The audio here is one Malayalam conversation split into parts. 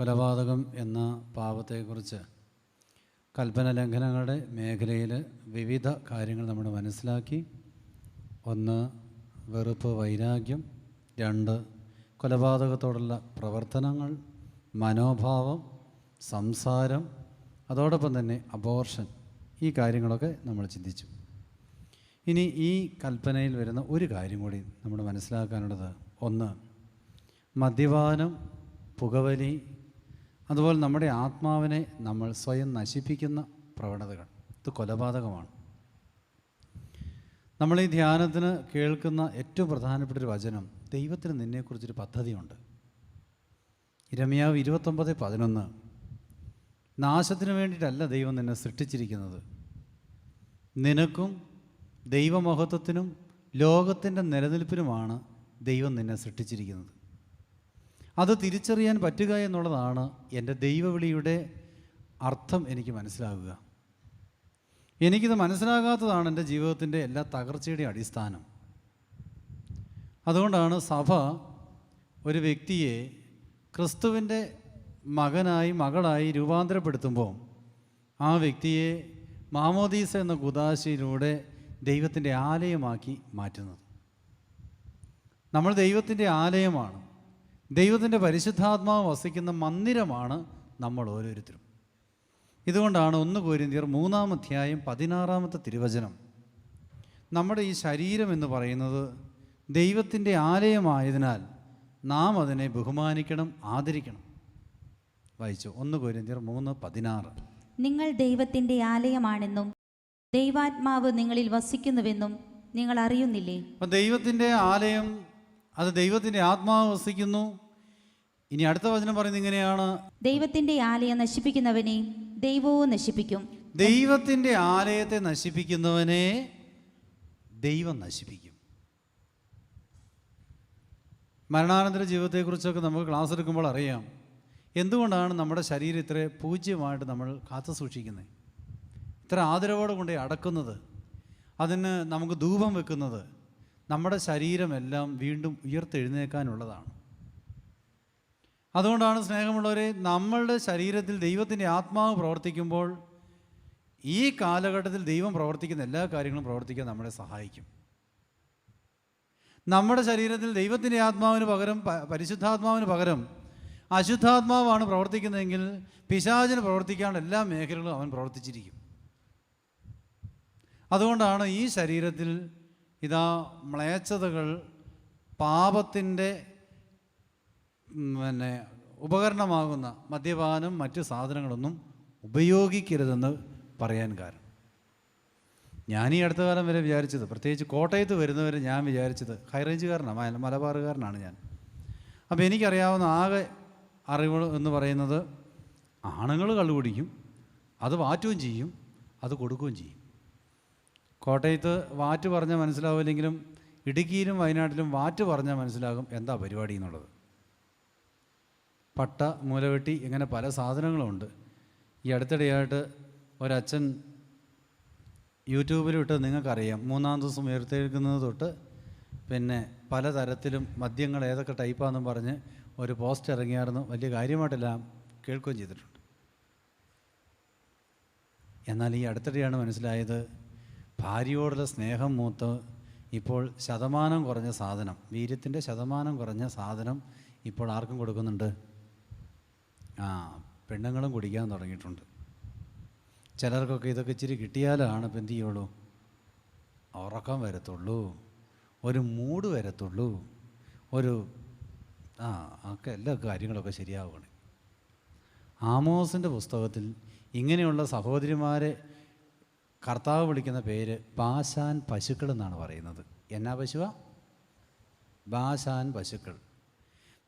കൊലപാതകം എന്ന പാപത്തെക്കുറിച്ച് കൽപ്പന ലംഘനങ്ങളുടെ മേഖലയിൽ വിവിധ കാര്യങ്ങൾ നമ്മൾ മനസ്സിലാക്കി. ഒന്ന്, വെറുപ്പ്, വൈരാഗ്യം. രണ്ട്, കൊലപാതകത്തോടുള്ള പ്രവർത്തനങ്ങൾ, മനോഭാവം, സംസാരം, അതോടൊപ്പം തന്നെ അബോർഷൻ. ഈ കാര്യങ്ങളൊക്കെ നമ്മൾ ചിന്തിച്ചു. ഇനി ഈ കൽപ്പനയിൽ വരുന്ന ഒരു കാര്യം കൂടി നമ്മൾ മനസ്സിലാക്കാനുള്ളത്, ഒന്ന്, മദ്യപാനം, പുകവലി, അതുപോലെ നമ്മുടെ ആത്മാവിനെ നമ്മൾ സ്വയം നശിപ്പിക്കുന്ന പ്രവണതകൾ. ഇത് കൊലപാതകമാണ്. നമ്മൾ ഈ ധ്യാനത്തിന് കേൾക്കുന്ന ഏറ്റവും പ്രധാനപ്പെട്ടൊരു വചനം, ദൈവത്തിന് നിന്നെക്കുറിച്ചൊരു പദ്ധതിയുണ്ട്. യിരെമ്യാവ് 29:11. നാശത്തിന് വേണ്ടിയിട്ടല്ല ദൈവം നിന്നെ സൃഷ്ടിച്ചിരിക്കുന്നത്, നിനക്കും ദൈവമഹത്വത്തിനും ലോകത്തിൻ്റെ നിലനിൽപ്പിനുമാണ് ദൈവം നിന്നെ സൃഷ്ടിച്ചിരിക്കുന്നത്. അത് തിരിച്ചറിയാൻ പറ്റുക എന്നുള്ളതാണ് എൻ്റെ ദൈവവിളിയുടെ അർത്ഥം എനിക്ക് മനസ്സിലാകുക. എനിക്കിത് മനസ്സിലാകാത്തതാണ് എൻ്റെ ജീവിതത്തിൻ്റെ എല്ലാ തകർച്ചയുടെയും അടിസ്ഥാനം. അതുകൊണ്ടാണ് സഭ ഒരു വ്യക്തിയെ ക്രിസ്തുവിൻ്റെ മകനായി മകളായി രൂപാന്തരപ്പെടുത്തുമ്പോൾ ആ വ്യക്തിയെ മാമോദീസ എന്ന കുദാശയിലൂടെ ദൈവത്തിൻ്റെ ആലയമാക്കി മാറ്റുന്നത്. നമ്മൾ ദൈവത്തിൻ്റെ ആലയമാണ്. ദൈവത്തിൻ്റെ പരിശുദ്ധാത്മാവ് വസിക്കുന്ന മന്ദിരമാണ് നമ്മൾ ഓരോരുത്തരും. ഇതുകൊണ്ടാണ് 1 കൊരിന്ത്യർ 3-16 തിരുവചനം, നമ്മുടെ ഈ ശരീരം എന്ന് പറയുന്നത് ദൈവത്തിൻ്റെ ആലയമായതിനാൽ നാം അതിനെ ബഹുമാനിക്കണം, ആദരിക്കണം. വായിച്ചു. 1 കൊരിന്ത്യർ 3:16. നിങ്ങൾ ദൈവത്തിൻ്റെ ആലയമാണെന്നും ദൈവാത്മാവ് നിങ്ങളിൽ വസിക്കുന്നുവെന്നും നിങ്ങൾ അറിയുന്നില്ലേ? അപ്പം ദൈവത്തിൻ്റെ ആലയം, അത് ദൈവത്തിൻ്റെ ആത്മാവ് വസിക്കുന്നു. ഇനി അടുത്ത വചനം പറയുന്നത് ഇങ്ങനെയാണ്, ദൈവത്തിൻ്റെ ആലയം നശിപ്പിക്കുന്നവനെ ദൈവവും നശിപ്പിക്കും. ദൈവത്തിൻ്റെ ആലയത്തെ നശിപ്പിക്കുന്നവനെ ദൈവം നശിപ്പിക്കും. മരണാനന്തര ജീവിതത്തെക്കുറിച്ചൊക്കെ നമുക്ക് ക്ലാസ് എടുക്കുമ്പോൾ അറിയാം എന്തുകൊണ്ടാണ് നമ്മുടെ ശരീരം ഇത്ര പൂജ്യമായിട്ട് നമ്മൾ കാത്തു സൂക്ഷിക്കുന്നത്, ഇത്ര ആദരവോടെ കൊണ്ട് അടക്കുന്നത്, അതിന് നമുക്ക് ധൂപം വെക്കുന്നത്. നമ്മുടെ ശരീരമെല്ലാം വീണ്ടും ഉയർത്തെഴുന്നേൽക്കാനുള്ളതാണ്. അതുകൊണ്ടാണ് സ്നേഹമുള്ളവരെ, നമ്മളുടെ ശരീരത്തിൽ ദൈവത്തിൻ്റെ ആത്മാവ് പ്രവർത്തിക്കുമ്പോൾ ഈ കാലഘട്ടത്തിൽ ദൈവം പ്രവർത്തിക്കുന്ന എല്ലാ കാര്യങ്ങളും പ്രവർത്തിക്കാൻ നമ്മളെ സഹായിക്കും. നമ്മുടെ ശരീരത്തിൽ ദൈവത്തിൻ്റെ ആത്മാവിന് പകരം പരിശുദ്ധാത്മാവിന് പകരം അശുദ്ധാത്മാവാണ് പ്രവർത്തിക്കുന്നതെങ്കിൽ പിശാചിന് പ്രവർത്തിക്കാനുള്ള എല്ലാ മേഖലകളും അവൻ പ്രവർത്തിച്ചിരിക്കും. അതുകൊണ്ടാണ് ഈ ശരീരത്തിൽ ഇതാ മ്ലേച്ഛതകൾ, പാപത്തിൻ്റെ ഉപകരണമാകുന്ന മദ്യപാനം, മറ്റു സാധനങ്ങളൊന്നും ഉപയോഗിക്കരുതെന്ന് പറയാൻ കാരണം. ഞാൻ ഈ അടുത്ത കാലം വരെ വിചാരിച്ചത്, പ്രത്യേകിച്ച് കോട്ടയത്ത് വരുന്നവരെ ഞാൻ വിചാരിച്ചത്, ഹൈറേഞ്ചുകാരനാണ്, മലബാറുകാരനാണ് ഞാൻ. അപ്പോൾ എനിക്കറിയാവുന്ന ആകെ അറിവ് എന്ന് പറയുന്നത്, ആണുങ്ങൾ കള്ളു കുടിക്കും, അത് വാറ്റുകയും ചെയ്യും, അത് കൊടുക്കുകയും ചെയ്യും. കോട്ടയത്ത് വാറ്റ് പറഞ്ഞാൽ മനസ്സിലാവില്ലെങ്കിലും ഇടുക്കിയിലും വയനാട്ടിലും വാറ്റ് പറഞ്ഞാൽ മനസ്സിലാകും എന്താ പരിപാടി എന്നുള്ളത്. പട്ട, മൂലവെട്ടി, ഇങ്ങനെ പല സാധനങ്ങളുണ്ട്. ഈ അടുത്തിടെയായിട്ട് ഒരച്ഛൻ യൂട്യൂബിലിട്ട് നിങ്ങൾക്കറിയാം, 3-ാം ദിവസം ഉയർത്തെഴുന്നത് തൊട്ട് പിന്നെ പലതരത്തിലും മദ്യങ്ങൾ ഏതൊക്കെ ടൈപ്പാണെന്നും പറഞ്ഞ് ഒരു പോസ്റ്റ് ഇറങ്ങിയായിരുന്നു. വലിയ കാര്യമായിട്ടെല്ലാം കേൾക്കുകയും ചെയ്തിട്ടുണ്ട്. എന്നാൽ ഈ അടുത്തിടെയാണ് മനസ്സിലായത്, ഭാര്യയോടുള്ള സ്നേഹം മൂത്ത് ഇപ്പോൾ ശതമാനം കുറഞ്ഞ സാധനം, വീര്യത്തിൻ്റെ ശതമാനം കുറഞ്ഞ സാധനം ഇപ്പോൾ ആർക്കും കൊടുക്കുന്നുണ്ട്? പെണ്ണുങ്ങളും കുടിക്കാൻ തുടങ്ങിയിട്ടുണ്ട്. ചിലർക്കൊക്കെ ഇതൊക്കെ ഇച്ചിരി കിട്ടിയാലാണ് ഇപ്പം എന്ത് ചെയ്യുള്ളൂ, ഉറക്കം വരത്തുള്ളൂ, ഒരു മൂഡ് വരത്തുള്ളൂ, ഒരു ഒക്കെ എല്ലാ കാര്യങ്ങളൊക്കെ ശരിയാവുകയാണ്. ആമോസിൻ്റെ പുസ്തകത്തിൽ ഇങ്ങനെയുള്ള സഹോദരിമാരെ കർത്താവ് വിളിക്കുന്ന പേര് ബാശാൻ പശുക്കൾ എന്നാണ് പറയുന്നത്. എന്നാ പശുവാ? ബാശാൻ പശുക്കൾ.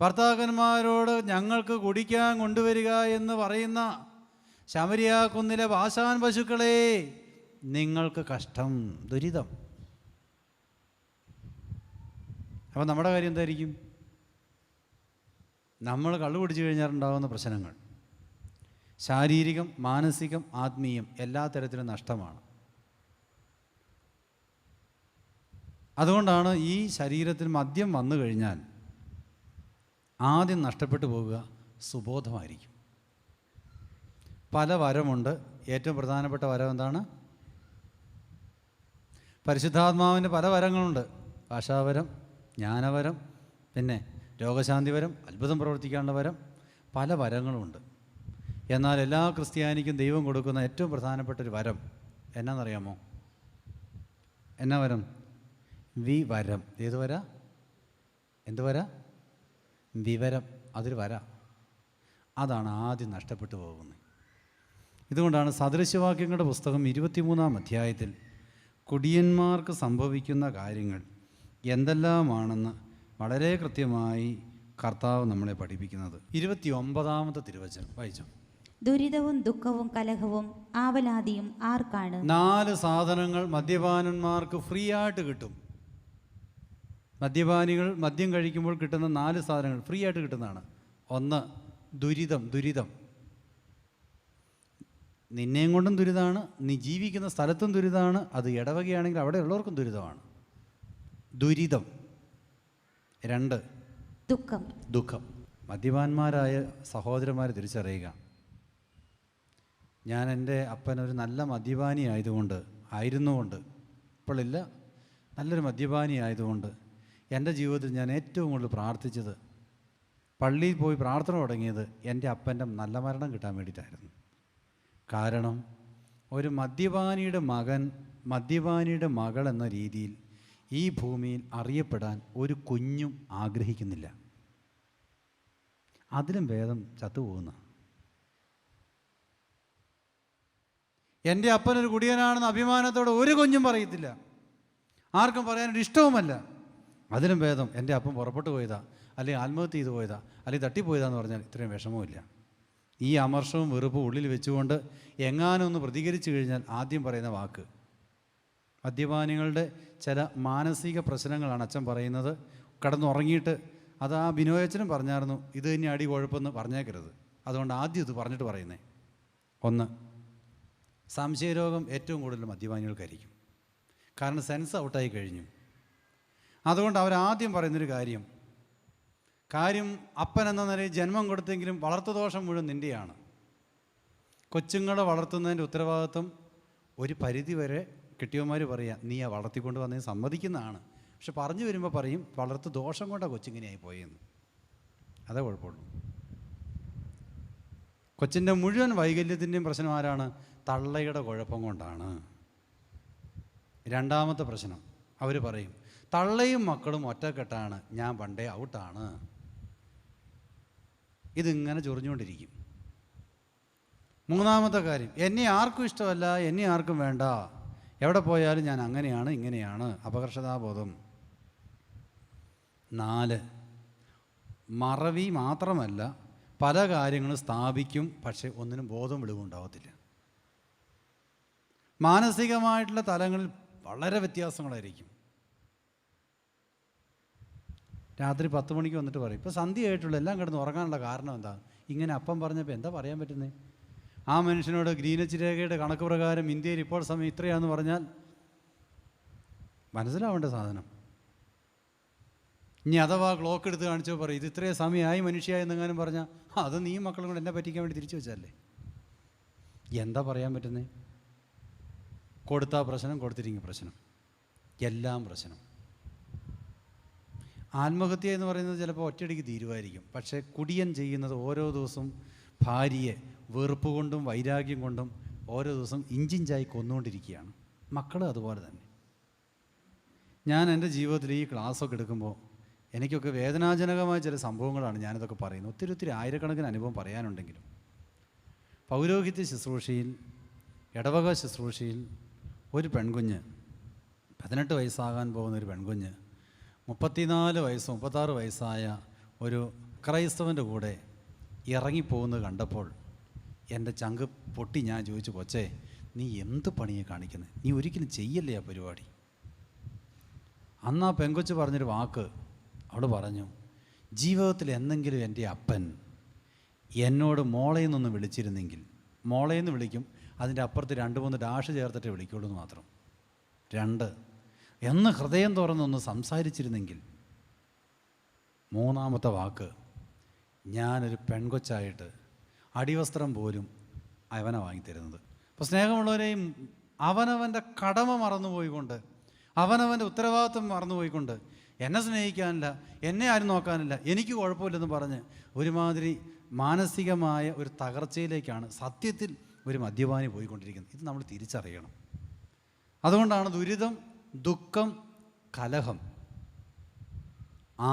ഭർത്താക്കന്മാരോട് ഞങ്ങൾക്ക് കുടിക്കാൻ കൊണ്ടുവരിക എന്ന് പറയുന്ന ശമരിയ കുന്നിലെ ബാശാൻ പശുക്കളെ, നിങ്ങൾക്ക് കഷ്ടം, ദുരിതം. അപ്പം നമ്മുടെ കാര്യം എന്തായിരിക്കും? നമ്മൾ കള്ളു കുടിച്ചു കഴിഞ്ഞാൽ ഉണ്ടാകുന്ന പ്രശ്നങ്ങൾ ശാരീരികം, മാനസികം, ആത്മീയം എല്ലാ തരത്തിലും നഷ്ടമാണ്. അതുകൊണ്ടാണ് ഈ ശരീരത്തിൽ മദ്യം വന്നു കഴിഞ്ഞാൽ ആദ്യം നഷ്ടപ്പെട്ടു പോകുക സുബോധമായിരിക്കും. പല വരമുണ്ട്. ഏറ്റവും പ്രധാനപ്പെട്ട വരം എന്താണ്? പരിശുദ്ധാത്മാവിന് പല വരങ്ങളുണ്ട്. ഭാഷാവരം, ജ്ഞാനവരം, പിന്നെ രോഗശാന്തിവരം, അത്ഭുതം പ്രവർത്തിക്കാനുള്ള വരം, പല വരങ്ങളുമുണ്ട്. എന്നാൽ എല്ലാ ക്രിസ്ത്യാനിക്കും ദൈവം കൊടുക്കുന്ന ഏറ്റവും പ്രധാനപ്പെട്ടൊരു വരം എന്നാണെന്നറിയാമോ? എന്നാ വരം? വിവരം. ഏത് വര? എന്ത് വര? വിവരം. അതൊരു വര. അതാണ് ആദ്യം നഷ്ടപ്പെട്ടു പോകുന്നത്. ഇതുകൊണ്ടാണ് സദൃശവാക്യങ്ങളുടെ പുസ്തകം 23-ാം അധ്യായത്തിൽ കുടിയന്മാർക്ക് സംഭവിക്കുന്ന കാര്യങ്ങൾ എന്തെല്ലാമാണെന്ന് വളരെ കൃത്യമായി കർത്താവ് നമ്മളെ പഠിപ്പിക്കുന്നത്. 29-ാമത്തെ തിരുവചനം വായിച്ചു. ദുരിതവും ദുഃഖവും കലഹവും ആവലാതിയും ആർക്കാണ്? 4 സാധനങ്ങൾ മദ്യപാനന്മാർക്ക് ഫ്രീ ആയിട്ട് കിട്ടും. മദ്യപാനികൾ മദ്യം കഴിക്കുമ്പോൾ കിട്ടുന്ന 4 സാധനങ്ങൾ ഫ്രീ ആയിട്ട് കിട്ടുന്നതാണ്. 1, ദുരിതം. നിന്നെയും കൊണ്ടും ദുരിതമാണ്, നീ ജീവിക്കുന്ന സ്ഥലത്തും ദുരിതമാണ്, അത് ഇടവകയാണെങ്കിൽ അവിടെ ഉള്ളവർക്കും ദുരിതമാണ്. ദുരിതം. 2, ദുഃഖം. മദ്യപാന്മാരായ സഹോദരന്മാരെ തിരിച്ചറിയുക. ഞാൻ എൻ്റെ അപ്പനൊരു നല്ല മദ്യപാനി ആയിരുന്നുകൊണ്ട് ഇപ്പോഴില്ല, നല്ലൊരു മദ്യപാനി ആയതുകൊണ്ട് എൻ്റെ ജീവിതത്തിൽ ഞാൻ ഏറ്റവും കൂടുതൽ പ്രാർത്ഥിച്ചത്, പള്ളിയിൽ പോയി പ്രാർത്ഥന തുടങ്ങിയത് എൻ്റെ അപ്പൻ്റെ നല്ല മരണം കിട്ടാൻ വേണ്ടിയിട്ടായിരുന്നു. കാരണം ഒരു മദ്യപാനിയുടെ മകൾ എന്ന രീതിയിൽ ഈ ഭൂമിയിൽ അറിയപ്പെടാൻ ഒരു കുഞ്ഞും ആഗ്രഹിക്കുന്നില്ല. അതിലും ഭേദം ചത്തുപോകുന്ന. എൻ്റെ അപ്പനൊരു കുടിയനാണെന്ന് അഭിമാനത്തോടെ ഒരു കുഞ്ഞും പറയത്തില്ല, ആർക്കും പറയാനൊരു ഇഷ്ടവുമല്ല. അതിലും ഭേദം എൻ്റെ അപ്പൻ പുറപ്പെട്ടു പോയതാ, അല്ലെങ്കിൽ ആത്മഹത്യ ചെയ്തു പോയതാ, അല്ലെങ്കിൽ തട്ടിപ്പോയതാന്ന് പറഞ്ഞാൽ ഇത്രയും വിഷമവുമില്ല. ഈ അമർഷവും വെറുപ്പും ഉള്ളിൽ വെച്ചുകൊണ്ട് എങ്ങാനും ഒന്ന് പ്രതികരിച്ചു കഴിഞ്ഞാൽ ആദ്യം പറയുന്ന വാക്ക്. മദ്യപാനികളുടെ ചില മാനസിക പ്രശ്നങ്ങളാണ് അച്ഛൻ പറയുന്നത്. കിടന്നുറങ്ങിയിട്ട് അത് ആ ബിനോയച്ചനും പറഞ്ഞായിരുന്നു, ഇത് തന്നെ അടി കുഴപ്പമെന്ന് പറഞ്ഞേക്കരുത്. അതുകൊണ്ട് ആദ്യം ഇത് പറഞ്ഞിട്ട് പറയുന്നേ. 1, സംശയരോഗം ഏറ്റവും കൂടുതൽ മദ്യപാനികൾക്കായിരിക്കും. കാരണം സെൻസ് ഔട്ടായി കഴിഞ്ഞു. അതുകൊണ്ട് അവരാദ്യം പറയുന്നൊരു കാര്യം അപ്പൻ എന്ന നിലയിൽ ജന്മം കൊടുത്തെങ്കിലും വളർത്തുദോഷം മുഴുവൻ നിൻ്റെയാണ്. കൊച്ചുങ്ങളെ വളർത്തുന്നതിൻ്റെ ഉത്തരവാദിത്വം ഒരു പരിധിവരെ കെട്ടിയവന്മാർ പറയുക, നീ ആ വളർത്തിക്കൊണ്ട് വന്നതിന് സമ്മതിക്കുന്നതാണ്. പക്ഷെ പറഞ്ഞു വരുമ്പോൾ പറയും, വളർത്തു ദോഷം കൊണ്ടാണ് കൊച്ചിങ്ങനെയായി പോയെന്ന്. അതേ കുഴപ്പമുള്ളൂ. കൊച്ചിൻ്റെ മുഴുവൻ വൈകല്യത്തിൻ്റെയും പ്രശ്നം ആരാണ്? തള്ളയുടെ കുഴപ്പം കൊണ്ടാണ്. 2-ാമത്തെ പ്രശ്നം അവർ പറയും, തള്ളയും മക്കളും ഒറ്റക്കെട്ടാണ്, ഞാൻ പണ്ടേ ഔട്ടാണ്. ഇതിങ്ങനെ ചൊറിഞ്ഞുകൊണ്ടിരിക്കും. 3-ാമത്തെ കാര്യം, എന്നെ ആർക്കും ഇഷ്ടമല്ല, എന്നെ ആർക്കും വേണ്ട, എവിടെ പോയാലും ഞാൻ അങ്ങനെയാണ് ഇങ്ങനെയാണ്, അപകർഷതാബോധം. 4, മറവി മാത്രമല്ല, പല കാര്യങ്ങളും സ്ഥാപിക്കും, പക്ഷെ ഒന്നിനും ബോധം വെളിവുണ്ടാവത്തില്ല. മാനസികമായിട്ടുള്ള തലങ്ങളിൽ വളരെ വ്യത്യാസങ്ങളായിരിക്കും. രാത്രി 10 മണിക്ക് വന്നിട്ട് പറയും, ഇപ്പോൾ സന്ധ്യയായിട്ടുള്ള എല്ലാം കിടന്ന് ഉറങ്ങാനുള്ള കാരണം എന്താ? ഇങ്ങനെ അപ്പം പറഞ്ഞപ്പോൾ എന്താ പറയാൻ പറ്റുന്നത്? ആ മനുഷ്യനോട് ഗ്രീനച്ച് രേഖയുടെ കണക്ക് പ്രകാരം ഇന്ത്യയിൽ ഇപ്പോൾ സമയം ഇത്രയാണെന്ന് പറഞ്ഞാൽ മനസ്സിലാവേണ്ട സാധനം. ഇനി അഥവാ ക്ലോക്ക് എടുത്ത് കാണിച്ചോ പറയും, ഇത് ഇത്രയും സമയമായി മനുഷ്യായെന്നെങ്ങാനും പറഞ്ഞാൽ അത് നീ മക്കളും കൂടെ എന്നെ പറ്റിക്കാൻ വേണ്ടി തിരിച്ചു വെച്ചല്ലേ. എന്താ പറയാൻ പറ്റുന്നത്? കൊടുത്താൽ പ്രശ്നം, കൊടുത്തിരിക്കും പ്രശ്നം, എല്ലാം പ്രശ്നം. ആത്മഹത്യ എന്ന് പറയുന്നത് ചിലപ്പോൾ ഒറ്റയടിക്ക് തീരുമായിരിക്കും. പക്ഷേ കുടിയൻ ചെയ്യുന്നത് ഓരോ ദിവസവും ഭാര്യയെ വെറുപ്പ് കൊണ്ടും വൈരാഗ്യം കൊണ്ടും ഓരോ ദിവസം ഇഞ്ചിഞ്ചായി കൊന്നുകൊണ്ടിരിക്കുകയാണ്. മക്കളും അതുപോലെ തന്നെ. ഞാൻ എൻ്റെ ജീവിതത്തിൽ ഈ ക്ലാസ്സൊക്കെ എടുക്കുമ്പോൾ എനിക്കൊക്കെ വേദനാജനകമായ ചില സംഭവങ്ങളാണ് ഞാനിതൊക്കെ പറയുന്നത്. ഒത്തിരി ആയിരക്കണക്കിന് അനുഭവം പറയാനുണ്ടെങ്കിലും പൗരോഹിത്യ ശുശ്രൂഷയിൽ, ഇടവക ശുശ്രൂഷയിൽ ഒരു പെൺകുഞ്ഞ്, 18 വയസ്സാകാൻ പോകുന്നൊരു പെൺകുഞ്ഞ് 34 വയസ്സ് 36 വയസ്സായ ഒരു ക്രൈസ്തവൻ്റെ കൂടെ ഇറങ്ങിപ്പോകുന്നത് കണ്ടപ്പോൾ എൻ്റെ ചങ്ക് പൊട്ടി. ഞാൻ ചോദിച്ചു, കൊച്ചേ നീ എന്ത് പണിയെ കാണിക്കുന്നത്? നീ ഒരിക്കലും ചെയ്യല്ലേ ആ പരിപാടി. അന്ന് ആ പെങ്കൊച്ച് പറഞ്ഞൊരു വാക്ക്, അവൾ പറഞ്ഞു, ജീവിതത്തിൽ എന്തെങ്കിലും എൻ്റെ അപ്പൻ എന്നോട് മോളേന്നൊന്ന് വിളിച്ചിരുന്നെങ്കിൽ, മോളേന്ന് വിളിക്കും, അതിൻ്റെ അപ്പുറത്ത് 2-3 ഡാഷ് ചേർത്തിട്ട് വിളിക്കുള്ളൂ എന്ന് മാത്രം. 2, എന്ന് ഹൃദയം തുറന്നൊന്ന് സംസാരിച്ചിരുന്നെങ്കിൽ. 3-ാമത്തെ വാക്ക്, ഞാനൊരു പെൺകൊച്ചായിട്ട് അടിവസ്ത്രം പോലും അവനെ വാങ്ങിത്തരുന്നത്. അപ്പോൾ സ്നേഹമുള്ളവരെയും അവനവൻ്റെ കടമ മറന്നുപോയിക്കൊണ്ട്, അവനവൻ്റെ ഉത്തരവാദിത്വം മറന്നുപോയിക്കൊണ്ട്, എന്നെ സ്നേഹിക്കാനില്ല, എന്നെ ആരും നോക്കാനില്ല, എനിക്ക് കുഴപ്പമില്ലെന്ന് പറഞ്ഞ് ഒരുമാതിരി മാനസികമായ ഒരു തകർച്ചയിലേക്കാണ് സത്യത്തിൽ ഒരു മദ്യപാനി പോയിക്കൊണ്ടിരിക്കുന്നത്. ഇത് നമ്മൾ തിരിച്ചറിയണം. അതുകൊണ്ടാണ് ദുരിതം, ദുഃഖം, കലഹം,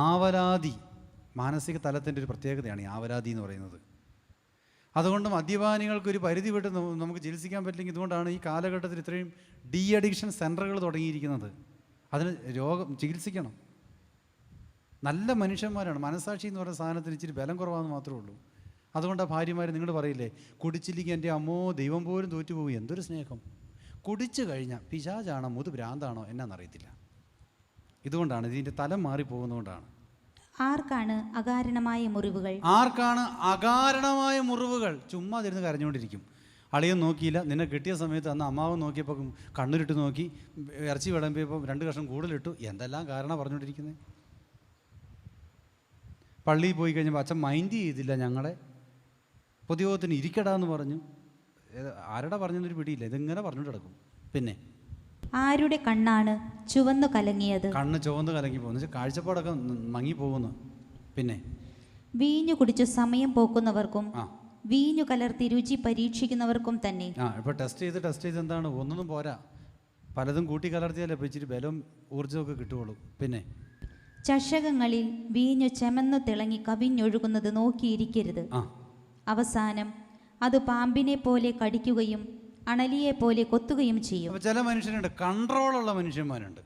ആവലാതി, മാനസിക തലത്തിൻ്റെ ഒരു പ്രത്യേകതയാണ് ഈ ആവലാതി എന്ന് പറയുന്നത്. അതുകൊണ്ട് മദ്യപാനികൾക്കൊരു പരിധി വിട്ട് നമുക്ക് ചികിത്സിക്കാൻ പറ്റില്ലെങ്കിൽ, ഇതുകൊണ്ടാണ് ഈ കാലഘട്ടത്തിൽ ഇത്രയും ഡി അഡിക്ഷൻ സെൻ്ററുകൾ തുടങ്ങിയിരിക്കുന്നത്. അതിന് രോഗം ചികിത്സിക്കണം. നല്ല മനുഷ്യന്മാരാണ്. മനസാക്ഷി എന്ന് പറയുന്ന സാധനത്തിന് ഇച്ചിരി ബലം കുറവാണെന്ന് മാത്രമേ ഉള്ളൂ. അതുകൊണ്ട് ആ ഭാര്യമാർ, നിങ്ങൾ പറയില്ലേ, കുടിച്ചില്ലെങ്കിൽ എൻ്റെ അമ്മോ ദൈവം പോലും തോറ്റുപോകും. എന്തൊരു സ്നേഹം! കുടിച്ചു കഴിഞ്ഞാൽ പിശാചാണോ മുതു ഭ്രാന്താണോ എന്നാണെന്നറിയത്തില്ല. ഇതുകൊണ്ടാണ് ഇതിൻ്റെ തലം മാറിപ്പോകുന്നതുകൊണ്ടാണ്. ആർക്കാണ് അകാരണമായ മുറിവുകൾ? ആർക്കാണ് അകാരണമായ മുറിവുകൾ? ചുമ്മാ തിരുന്ന് കരഞ്ഞുകൊണ്ടിരിക്കും. അളിയും നോക്കിയില്ല, നിന്നെ കിട്ടിയ സമയത്ത് അന്ന് അമ്മാവും നോക്കിയപ്പോൾ കണ്ണുരിട്ട് നോക്കി, ഇറച്ചി വിളമ്പിയപ്പോൾ 2 കഷ്ണം കൂടുതലിട്ടു. എന്തെല്ലാം കാരണം പറഞ്ഞുകൊണ്ടിരിക്കുന്നത്. പള്ളിയിൽ പോയി കഴിഞ്ഞപ്പോൾ അച്ഛൻ മൈൻഡ് ചെയ്തില്ല, ഞങ്ങളെ പൊതുയോഗത്തിന് ഇരിക്കടാന്ന് പറഞ്ഞു. ആരുടെ പറഞ്ഞൊരു പിടിയില്ല, ഇതിങ്ങനെ പറഞ്ഞുകൊണ്ട് കിടക്കും. പിന്നെ ആരുടെ കണ്ണാണ് ചുവന്നു കലങ്ങിയത്? കണ്ണ് ചുവന്ന് കലങ്ങി പോകുന്നു, കാഴ്ചപ്പാടൊക്കെ മങ്ങിപ്പോകുന്നു. പിന്നെ വീഞ്ഞു കുടിച്ചു സമയം പോക്കുന്നവർക്കും വീഞ്ഞു കലർത്തി രുചി പരീക്ഷിക്കുന്നവർക്കും തന്നെ. ഇപ്പോൾ ടെസ്റ്റ് ചെയ്ത് എന്താണ്, ഒന്നും പോരാ, പലതും കൂട്ടി കലർത്തിയാലേ ഇപ്പോൾ ഇച്ചിരി ബലവും ഊർജ്ജമൊക്കെ കിട്ടുകയുള്ളൂ. പിന്നെ ചഷകങ്ങളിൽ വീഞ്ഞു ചെമന്നു തിളങ്ങി കവിഞ്ഞൊഴുകുന്നത് നോക്കിയിരിക്കരുത്. അവസാനം അത് പാമ്പിനെ പോലെ കടിക്കുകയും അണലിയെ പോലെ കൊത്തുകയും ചെയ്യും. ചില മനുഷ്യരുണ്ട്, കൺട്രോളുള്ള മനുഷ്യന്മാരുണ്ട്.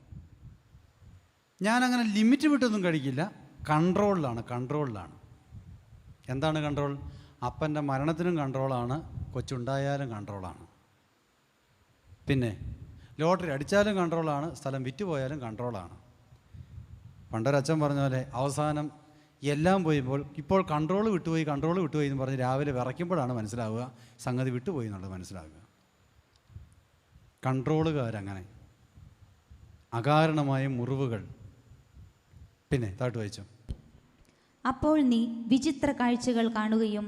ഞാനങ്ങനെ ലിമിറ്റ് വിട്ടൊന്നും കഴിക്കില്ല, കൺട്രോളിലാണ്. എന്താണ് കൺട്രോൾ? അപ്പൻ്റെ മരണത്തിനും കൺട്രോളാണ്, കൊച്ചുണ്ടായാലും കൺട്രോളാണ്. പിന്നെ ലോട്ടറി അടിച്ചാലും കൺട്രോളാണ്, സ്ഥലം വിറ്റുപോയാലും കൺട്രോളാണ്. പണ്ടൊരച്ഛൻ പറഞ്ഞ പോലെ അവസാനം എല്ലാം പോയപ്പോൾ ഇപ്പോൾ കൺട്രോൾ വിട്ടുപോയി എന്ന് പറഞ്ഞ് രാവിലെ വിറയ്ക്കുമ്പോഴാണ് മനസ്സിലാവുക സംഗതി വിട്ടുപോയി എന്നുള്ളത് മനസ്സിലാവുക. കൺട്രോളുകാരങ്ങനെ അകാരണമായ മുറിവുകൾ. പിന്നെ താട്ട് വായിച്ചോ. അപ്പോൾ നീ വിചിത്ര കാഴ്ചകൾ കാണുകയും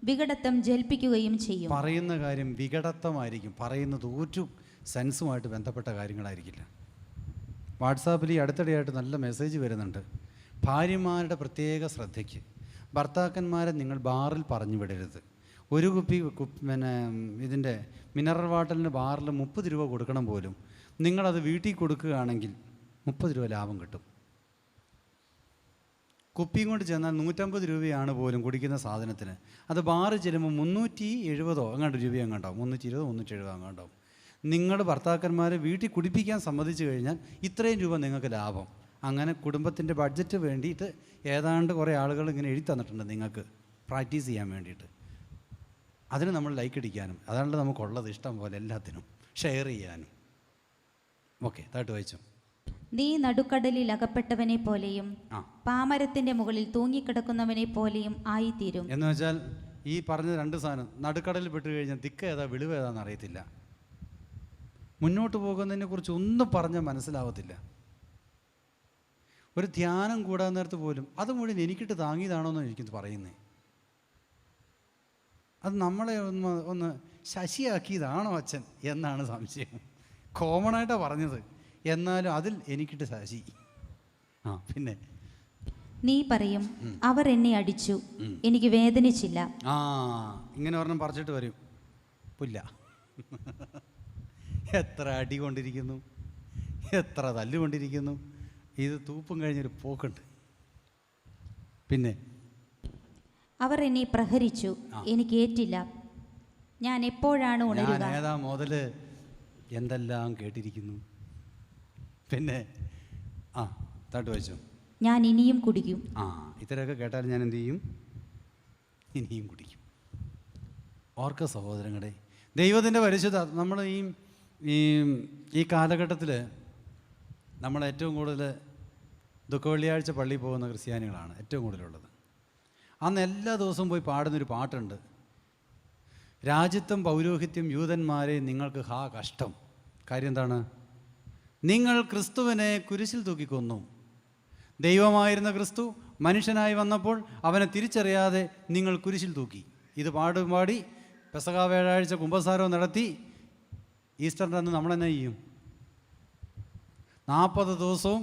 വികടത്വം ജൽപ്പിക്കുകയും ചെയ്യും. പറയുന്ന കാര്യം വികടത്വമായിരിക്കും, പറയുന്നത് ഒരു സെൻസുമായിട്ട് ബന്ധപ്പെട്ട കാര്യങ്ങളായിരിക്കില്ല. വാട്സാപ്പിൽ ഈ അടുത്തിടെയായിട്ട് നല്ല മെസ്സേജ് വരുന്നുണ്ട്. ഭാര്യമാരുടെ പ്രത്യേക ശ്രദ്ധയ്ക്ക്, ഭർത്താക്കന്മാരെ നിങ്ങൾ ബാറിൽ പറഞ്ഞു വിടരുത്. ഒരു കുപ്പി ഇതിൻ്റെ മിനറൽ വാട്ടറിന് ബാറിൽ 30 രൂപ കൊടുക്കണം പോലും, നിങ്ങളത് വീട്ടിൽ കൊടുക്കുകയാണെങ്കിൽ 30 രൂപ ലാഭം കിട്ടും. കുപ്പിയും കൊണ്ട് ചെന്നാൽ 150 രൂപയാണ് പോലും കുടിക്കുന്ന സാധനത്തിന്. അത് ബാറിൽ ചെല്ലുമ്പോൾ 370 അങ്ങോട്ട് രൂപ അങ്ങോട്ടാവും, 320 370 അങ്ങോട്ടാവും. നിങ്ങൾ ഭർത്താക്കന്മാരെ വീട്ടിൽ കുടിപ്പിക്കാൻ സമ്മതിച്ചു കഴിഞ്ഞാൽ ഇത്രയും രൂപ നിങ്ങൾക്ക് ലാഭം. അങ്ങനെ കുടുംബത്തിൻ്റെ ബഡ്ജറ്റ് വേണ്ടിയിട്ട് ഏതാണ്ട് കുറേ ആളുകൾ ഇങ്ങനെ എഴുതി തന്നിട്ടുണ്ട് നിങ്ങൾക്ക് പ്രാക്ടീസ് ചെയ്യാൻ വേണ്ടിയിട്ട്. അതിന് നമ്മൾ ലൈക്ക് അടിക്കാനും, അതാണല്ലോ നമുക്കുള്ളത്, ഇഷ്ടം പോലെ എല്ലാത്തിനും ഷെയർ ചെയ്യാനും. ഓക്കെ, താട്ട് വായിച്ചു. നീ നടുക്കടലിൽ അകപ്പെട്ടവനെ പോലെയും പാമരത്തിൻ്റെ മുകളിൽ തൂങ്ങിക്കിടക്കുന്നവനെ പോലെയും ആയിത്തീരും. എന്ന് വെച്ചാൽ ഈ പറഞ്ഞ 2 സാധനം, നടുക്കടലിൽ പെട്ട് കഴിഞ്ഞാൽ ദിക്ക് ഏതാ വിളിവ് ഏതാണെന്ന് അറിയത്തില്ല, മുന്നോട്ട് പോകുന്നതിനെ കുറിച്ച് ഒന്നും പറഞ്ഞാൽ മനസ്സിലാവത്തില്ല. ഒരു ധ്യാനം കൂടാൻ നേരത്ത് പോലും അത് മുഴുവൻ എനിക്കിട്ട് താങ്ങിയതാണോ എന്ന് എനിക്കിത് പറയുന്നേ. അത് നമ്മളെ ഒന്ന് ശശിയാക്കിയതാണോ അച്ഛൻ എന്നാണ് സംശയം. കോമണായിട്ടാണ് പറഞ്ഞത്, എന്നാലും അതിൽ എനിക്കിട്ട് ശശി. പിന്നെ നീ പറയും, അവർ എന്നെ അടിച്ചു, എനിക്ക് വേദനിച്ചില്ല. ഇങ്ങനെ ഒരെണ്ണം പറിച്ചിട്ട് വരും, പുല്ല. എത്ര അടി കൊണ്ടിരിക്കുന്നു, എത്ര തല്ലുകൊണ്ടിരിക്കുന്നു, ഇത് തൂപ്പും കഴിഞ്ഞൊരു പോക്കുണ്ട്. പിന്നെ അവർ എന്നെ പ്രഹരിച്ചു, എനിക്ക് ഏറ്റില്ല, ഞാൻ എപ്പോഴാണ് ഉണരുക? ഏതാ മുതല് എന്തെല്ലാം കേട്ടിരിക്കുന്നു. പിന്നെ താട്ട് വായിച്ചു. ഞാൻ ഇനിയും കുടിക്കും. ഇത്രയൊക്കെ കേട്ടാൽ ഞാൻ എന്ത് ചെയ്യും? ഇനിയും കുടിക്കും. ഓർക്ക സഹോദരങ്ങളെ, ദൈവത്തിൻ്റെ പരിശുദ്ധ നമ്മൾ ഈ കാലഘട്ടത്തിൽ നമ്മൾ ഏറ്റവും കൂടുതൽ ദുഃഖവെള്ളിയാഴ്ച പള്ളിയിൽ പോകുന്ന ക്രിസ്ത്യാനികളാണ് ഏറ്റവും കൂടുതലുള്ളത്. അന്ന് എല്ലാ ദിവസവും പോയി പാടുന്നൊരു പാട്ടുണ്ട്, രാജ്യത്വം പൗരോഹിത്യം യൂതന്മാരെ നിങ്ങൾക്ക് കഷ്ടം. കാര്യം എന്താണ്? നിങ്ങൾ ക്രിസ്തുവിനെ കുരിശിൽ തൂക്കിക്കൊന്നു. ദൈവമായിരുന്ന ക്രിസ്തു മനുഷ്യനായി വന്നപ്പോൾ അവനെ തിരിച്ചറിയാതെ നിങ്ങൾ കുരിശിൽ തൂക്കി. ഇത് പാടി പെസഹ വ്യാഴാഴ്ച കുമ്പസാരവും നടത്തി ഈസ്റ്ററിൻ്റെ അന്ന് നമ്മളെന്നെ ചെയ്യും? 40 ദിവസവും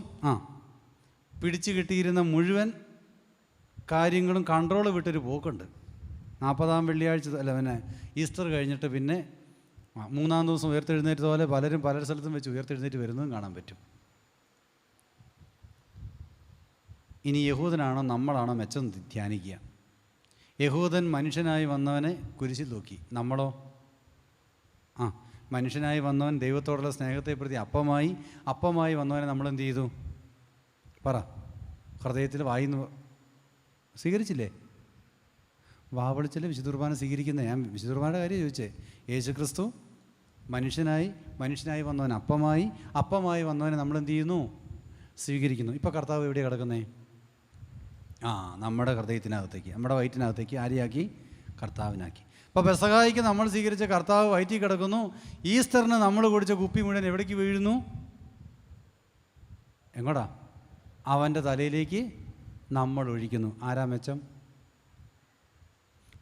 പിടിച്ചു കിട്ടിയിരുന്ന മുഴുവൻ കാര്യങ്ങളും കൺട്രോൾ വിട്ടൊരു പോക്കുണ്ട്. 40-ാം വെള്ളിയാഴ്ച പിന്നെ ഈസ്റ്റർ കഴിഞ്ഞിട്ട് പിന്നെ 3-ാം ദിവസം ഉയർത്തെഴുന്നേറ്റ് പോലെ പലരും പല സ്ഥലത്തും വെച്ച് ഉയർത്തെഴുന്നേറ്റ് വരുന്നതും കാണാൻ പറ്റും. ഇനി യഹൂദനാണോ നമ്മളാണോ മെച്ചം ധ്യാനിക്കുക. യഹൂദൻ മനുഷ്യനായി വന്നവനെ കുരിശിൽ തൂക്കി. നമ്മളോ? മനുഷ്യനായി വന്നവൻ ദൈവത്തോടുള്ള സ്നേഹത്തെ പ്രതി അപ്പമായി വന്നവനെ നമ്മളെന്ത് ചെയ്തു? പറ. ഹൃദയത്തിൽ വായിന്ന് സ്വീകരിച്ചില്ലേ? വാവളിച്ചല്ലേ വിശുദ്ധ കുർബാന സ്വീകരിക്കുന്നത്? ഞാൻ വിശുദ്ധ കുർബാനയുടെ കാര്യം ചോദിച്ചേ. യേശുക്രിസ്തു മനുഷ്യനായി വന്നവൻ അപ്പമായി വന്നവനെ നമ്മളെന്ത് ചെയ്യുന്നു? സ്വീകരിക്കുന്നു. ഇപ്പോൾ കർത്താവ് എവിടെയാണ് കിടക്കുന്നേ? നമ്മുടെ ഹൃദയത്തിനകത്തേക്ക്, നമ്മുടെ വയറ്റിനകത്തേക്ക് ആരെയാക്കി? കർത്താവിനാക്കി. അപ്പോൾ പെസഹായ്ക്ക് നമ്മൾ സ്വീകരിച്ച കർത്താവ് വയറ്റിൽ കിടക്കുന്നു. ഈസ്റ്ററിന് നമ്മൾ കുടിച്ച കുപ്പി മുഴുവൻ എവിടേക്ക് വീഴുന്നു? എങ്ങോട്ടാ? അവൻ്റെ തലയിലേക്ക് നമ്മൾ ഒഴിക്കുന്നു. ആരാ മെച്ചം?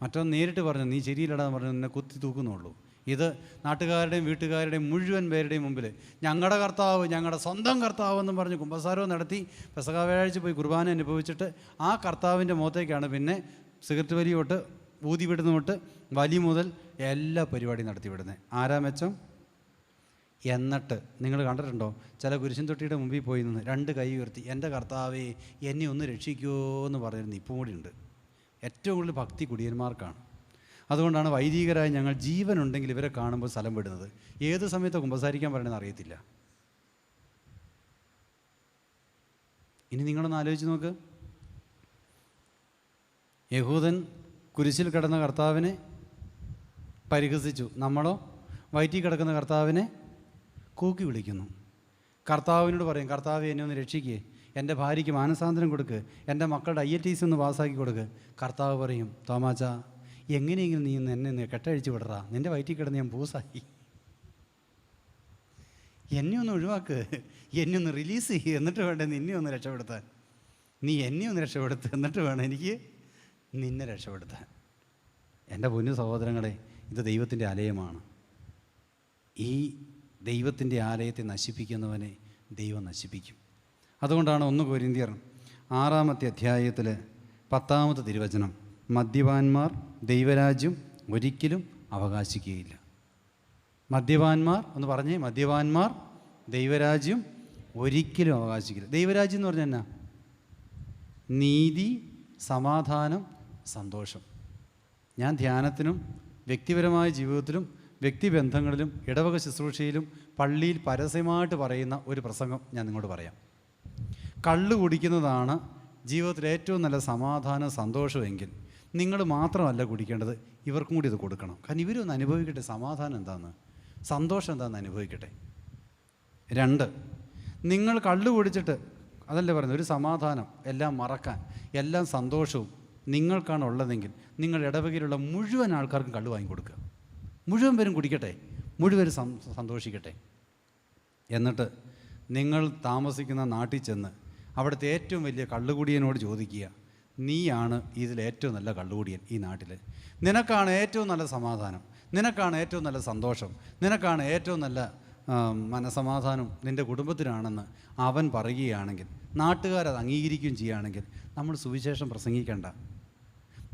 മറ്റൊന്ന് നേരിട്ട് പറഞ്ഞു, നീ ശരിയില്ലടാന്ന് പറഞ്ഞു നിന്നെ കുത്തി തൂക്കുന്നുള്ളൂ. ഇത് നാട്ടുകാരുടെയും വീട്ടുകാരുടെയും മുഴുവൻ പേരുടെയും മുമ്പിൽ ഞങ്ങളുടെ കർത്താവ്, ഞങ്ങളുടെ സ്വന്തം കർത്താവ് എന്നും പറഞ്ഞ് കുമ്പസാരവും നടത്തി പെസഹ വ്യാഴാഴ്ച പോയി കുർബാന അനുഭവിച്ചിട്ട് ആ കർത്താവിൻ്റെ മുഖത്തേക്കാണ് പിന്നെ സിഗരറ്റ് വലി തൊട്ട് ഊതി വിടുന്ന തൊട്ട് വലി മുതൽ എല്ലാ പരിപാടിയും നടത്തിവിടുന്നത്. ആരാ മെച്ചം? എന്നിട്ട് നിങ്ങൾ കണ്ടിട്ടുണ്ടോ, ചില കുരിശൻ തൊട്ടിയുടെ മുമ്പിൽ പോയി നിന്ന് 2 കൈ ഉയർത്തി എൻ്റെ കർത്താവേ എന്നെ ഒന്ന് രക്ഷിക്കുമോ എന്ന് പറഞ്ഞിരുന്നു. ഇപ്പം കൂടി ഉണ്ട്. ഏറ്റവും കൂടുതൽ ഭക്തി കുടിയന്മാർക്കാണ്. അതുകൊണ്ടാണ് വൈദികരായ ഞങ്ങൾ ജീവനുണ്ടെങ്കിൽ ഇവരെ കാണുമ്പോൾ സ്ഥലം വിടുന്നത്. ഏത് സമയത്ത് കുമ്പസാരിക്കാൻ പറയണമെന്ന് അറിയത്തില്ല. ഇനി നിങ്ങളൊന്ന് ആലോചിച്ച് നോക്ക്. യഹൂദൻ കുരിശിൽ കിടന്ന കർത്താവിനെ പരിഹസിച്ചു. നമ്മളോ വയറ്റിൽ കിടക്കുന്ന കർത്താവിനെ കൂക്കി വിളിക്കുന്നു. കർത്താവിനോട് പറയും, കർത്താവെ എന്നെ ഒന്ന് രക്ഷിക്കേ, എൻ്റെ ഭാര്യയ്ക്ക് മാനസാന്തരം കൊടുക്ക്, എൻ്റെ മക്കളുടെ IELTS ഒന്ന് പാസ്സാക്കി കൊടുക്ക്. കർത്താവ് പറയും, തോമാച്ച എങ്ങനെയെങ്കിലും നീ എന്നെ കെട്ടഴിച്ച് വിടറാ, നിൻ്റെ വയറ്റിൽ കിടന്ന് ഞാൻ പൂസായി, എന്നെ ഒന്ന് ഒഴിവാക്ക്, എന്നെ ഒന്ന് റിലീസ് ചെയ്യുക, എന്നിട്ട് വേണ്ടേ നിന്നെ ഒന്ന് രക്ഷപ്പെടുത്താൻ. നീ എന്നെ ഒന്ന് രക്ഷപ്പെടുത്തുക, എന്നിട്ട് വേണം എനിക്ക് നിന്നെ രക്ഷപ്പെടുത്താൻ. എൻ്റെ പൊന്നു സഹോദരങ്ങളെ, ഇത് ദൈവത്തിൻ്റെ ആലയമാണ്. ഈ ദൈവത്തിൻ്റെ ആലയത്തെ നശിപ്പിക്കുന്നവനെ ദൈവം നശിപ്പിക്കും. അതുകൊണ്ടാണ് 1 കൊരിന്ത്യർ 6-ാമത്തെ അധ്യായത്തിൽ 10-ാമത്തെ തിരുവചനം, മദ്യപാന്മാർ ദൈവരാജ്യം ഒരിക്കലും അവകാശിക്കുകയില്ല. മദ്യപാന്മാർ എന്ന് പറഞ്ഞേ, മദ്യപാന്മാർ ദൈവരാജ്യം ഒരിക്കലും അവകാശിക്കില്ല. ദൈവരാജ്യം എന്ന് പറഞ്ഞാൽ എന്നാ? നീതി, സമാധാനം, സന്തോഷം. ഞാൻ ധ്യാനത്തിനും വ്യക്തിപരമായ ജീവിതത്തിലും വ്യക്തിബന്ധങ്ങളിലും ഇടവക ശുശ്രൂഷയിലും പള്ളിയിൽ പരസ്യമായിട്ട് പറയുന്ന ഒരു പ്രസംഗം ഞാൻ നിങ്ങളോട് പറയാം. കള്ള് കുടിക്കുന്നതാണ് ജീവിതത്തിൽ ഏറ്റവും നല്ല സമാധാനം, സന്തോഷമെങ്കിൽ നിങ്ങൾ മാത്രമല്ല കുടിക്കേണ്ടത്, ഇവർക്കും കൂടി ഇത് കൊടുക്കണം. കാരണം ഇവരൊന്ന് അനുഭവിക്കട്ടെ, സമാധാനം എന്താണെന്ന്, സന്തോഷം എന്താണെന്ന് അനുഭവിക്കട്ടെ. 2, നിങ്ങൾ കള്ള് കുടിച്ചിട്ട്, അതല്ലേ പറയുന്നത്, ഒരു സമാധാനം എല്ലാം മറക്കാൻ, എല്ലാം സന്തോഷവും നിങ്ങൾക്കാണ് ഉള്ളതെങ്കിൽ നിങ്ങൾ ഇടവകയിലുള്ള മുഴുവൻ ആൾക്കാർക്കും കള്ള് വാങ്ങിക്കൊടുക്കുക. മുഴുവൻ പേരും കുടിക്കട്ടെ, മുഴുവനും സന്തോഷിക്കട്ടെ. എന്നിട്ട് നിങ്ങൾ താമസിക്കുന്ന നാട്ടിൽ ചെന്ന് അവിടുത്തെ ഏറ്റവും വലിയ കള്ളുകുടിയനോട് ചോദിക്കുക, നീയാണ് ഇതിൽ ഏറ്റവും നല്ല കള്ളുകുടിയൻ ഈ നാട്ടിൽ, നിനക്കാണ് ഏറ്റവും നല്ല സമാധാനം, നിനക്കാണ് ഏറ്റവും നല്ല സന്തോഷം, നിനക്കാണ് ഏറ്റവും നല്ല മനസമാധാനം നിൻ്റെ കുടുംബത്തിനാണെന്ന് അവൻ പറയുകയാണെങ്കിൽ, നാട്ടുകാരത് അംഗീകരിക്കുകയും ചെയ്യുകയാണെങ്കിൽ, നമ്മൾ സുവിശേഷം പ്രസംഗിക്കേണ്ട,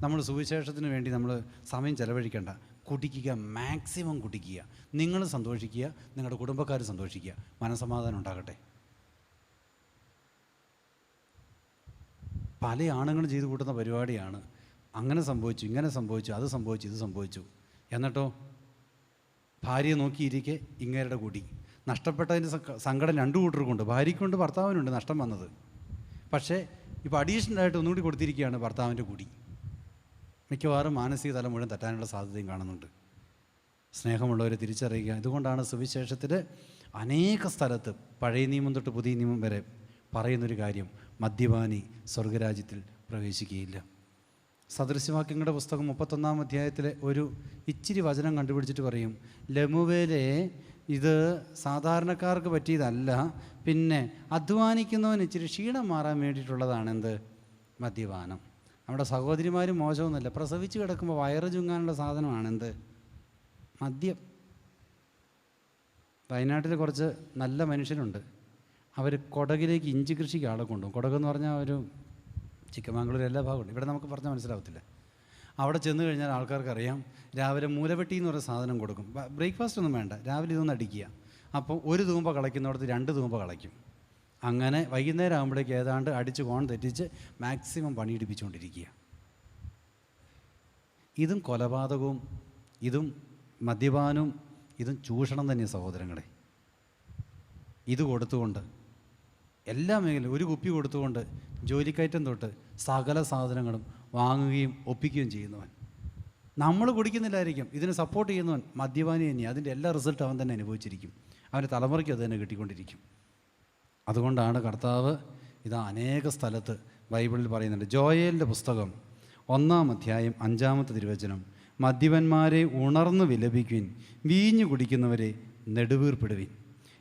നമ്മൾ സുവിശേഷത്തിന് വേണ്ടി നമ്മൾ സമയം ചെലവഴിക്കേണ്ട. കുടിക്കുക, മാക്സിമം കുടിക്കുക, നിങ്ങൾ സന്തോഷിക്കുക, നിങ്ങളുടെ കുടുംബക്കാർ സന്തോഷിക്കുക, മനസമാധാനം ഉണ്ടാകട്ടെ. പല ആണുങ്ങളും ചെയ്തു കൂട്ടുന്ന പരിപാടിയാണ്, അങ്ങനെ സംഭവിച്ചു, ഇങ്ങനെ സംഭവിച്ചു, അത് സംഭവിച്ചു, ഇത് സംഭവിച്ചു. എന്നിട്ടോ ഭാര്യയെ നോക്കിയിരിക്കെ ഇങ്ങേരുടെ കൂടി നഷ്ടപ്പെട്ടതിൻ്റെ സങ്കടം 2 കൂട്ടർക്കുണ്ട്. ഭാര്യയ്ക്കുണ്ട്, ഭർത്താവിനുണ്ട് നഷ്ടം വന്നത്. പക്ഷേ ഇപ്പോൾ അഡീഷണലായിട്ട് ഒന്നുകൂടി കൊടുത്തിരിക്കുകയാണ് ഭർത്താവിൻ്റെ കൂടി. മിക്കവാറും മാനസിക തലം മുഴുവൻ തെറ്റാനുള്ള സാധ്യതയും കാണുന്നുണ്ട്. സ്നേഹമുള്ളവരെ തിരിച്ചറിയുക. ഇതുകൊണ്ടാണ് സുവിശേഷത്തിൽ അനേക സ്ഥലത്ത് പഴയ നിയമം തൊട്ട് പുതിയ നിയമം വരെ പറയുന്നൊരു കാര്യം, മദ്യപാനി സ്വർഗരാജ്യത്തിൽ പ്രവേശിക്കുകയില്ല. സദൃശ്യവാക്യങ്ങളുടെ പുസ്തകം 31-ാം അധ്യായത്തിലെ ഒരു ഇച്ചിരി വചനം കണ്ടുപിടിച്ചിട്ട് പറയും, ലമുവേലെ ഇത് സാധാരണക്കാർക്ക് പറ്റിയതല്ല, പിന്നെ അധ്വാനിക്കുന്നവൻ ഇച്ചിരി ക്ഷീണം മാറാൻ വേണ്ടിയിട്ടുള്ളതാണ്. എന്ത്? മദ്യപാനം. നമ്മുടെ സഹോദരിമാരും മോശമൊന്നുമില്ല, പ്രസവിച്ച് കിടക്കുമ്പോൾ വയറ് ചുങ്ങാനുള്ള സാധനമാണ് എന്ത്? മദ്യം. വയനാട്ടിൽ കുറച്ച് നല്ല മനുഷ്യരുണ്ട്, അവർ കുടകിലേക്ക് ഇഞ്ചി കൃഷിക്ക് ആളെ കൊണ്ടുപോകും. കുടകെന്ന് പറഞ്ഞാൽ ഒരു ചിക്കമംഗളൂർ എല്ലാ ഭാഗമുണ്ട്, ഇവിടെ നമുക്ക് പറഞ്ഞാൽ മനസ്സിലാവത്തില്ല. അവിടെ ചെന്ന് കഴിഞ്ഞാൽ ആൾക്കാർക്കറിയാം, രാവിലെ മൂലവെട്ടി എന്ന് പറയുന്ന സാധനം കൊടുക്കും. ബ്രേക്ക്ഫാസ്റ്റ് ഒന്നും വേണ്ട, രാവിലെ ഇതൊന്ന് അടിക്കുക. അപ്പോൾ ഒരു തൂമ്പ കളയ്ക്കുന്നിടത്ത് 2 തൂമ്പ കളയ്ക്കും. അങ്ങനെ വൈകുന്നേരം ആകുമ്പോഴേക്ക് ഏതാണ്ട് അടിച്ച് കോൺ തെറ്റിച്ച് മാക്സിമം പണിയെടുപ്പിച്ചുകൊണ്ടിരിക്കുക. ഇതും കൊലപാതകവും, ഇതും മദ്യപാനവും, ഇതും ചൂഷണം തന്നെയാണ് സഹോദരങ്ങളെ. ഇത് കൊടുത്തുകൊണ്ട് എല്ലാ മേഖലയും ഒരു കുപ്പി കൊടുത്തുകൊണ്ട് ജോലിക്കയറ്റം തൊട്ട് സകല സാധനങ്ങളും വാങ്ങുകയും ഒപ്പിക്കുകയും ചെയ്യുന്നവൻ. നമ്മൾ കുടിക്കുന്നില്ലായിരിക്കും, ഇതിനെ സപ്പോർട്ട് ചെയ്യുന്നവൻ മദ്യപാനി തന്നെയാണ്. അതിൻ്റെ എല്ലാ റിസൾട്ടും അവൻ തന്നെ അനുഭവിച്ചിരിക്കും, അവൻ്റെ തലമുറയ്ക്ക് അത് തന്നെ കിട്ടിക്കൊണ്ടിരിക്കും. അതുകൊണ്ടാണ് കർത്താവ് ഇതാ അനേക സ്ഥലത്ത് ബൈബിളിൽ പറയുന്നുണ്ട്. ജോയേലിൻ്റെ പുസ്തകം 1-ാം അധ്യായം 5-ാമത്തെ തിരുവചനം, മദ്യപന്മാരെ ഉണർന്നു വിലപിക്കുവിൻ, വീഞ്ഞു കുടിക്കുന്നവരെ നെടുവീർപ്പിടുവിൻ.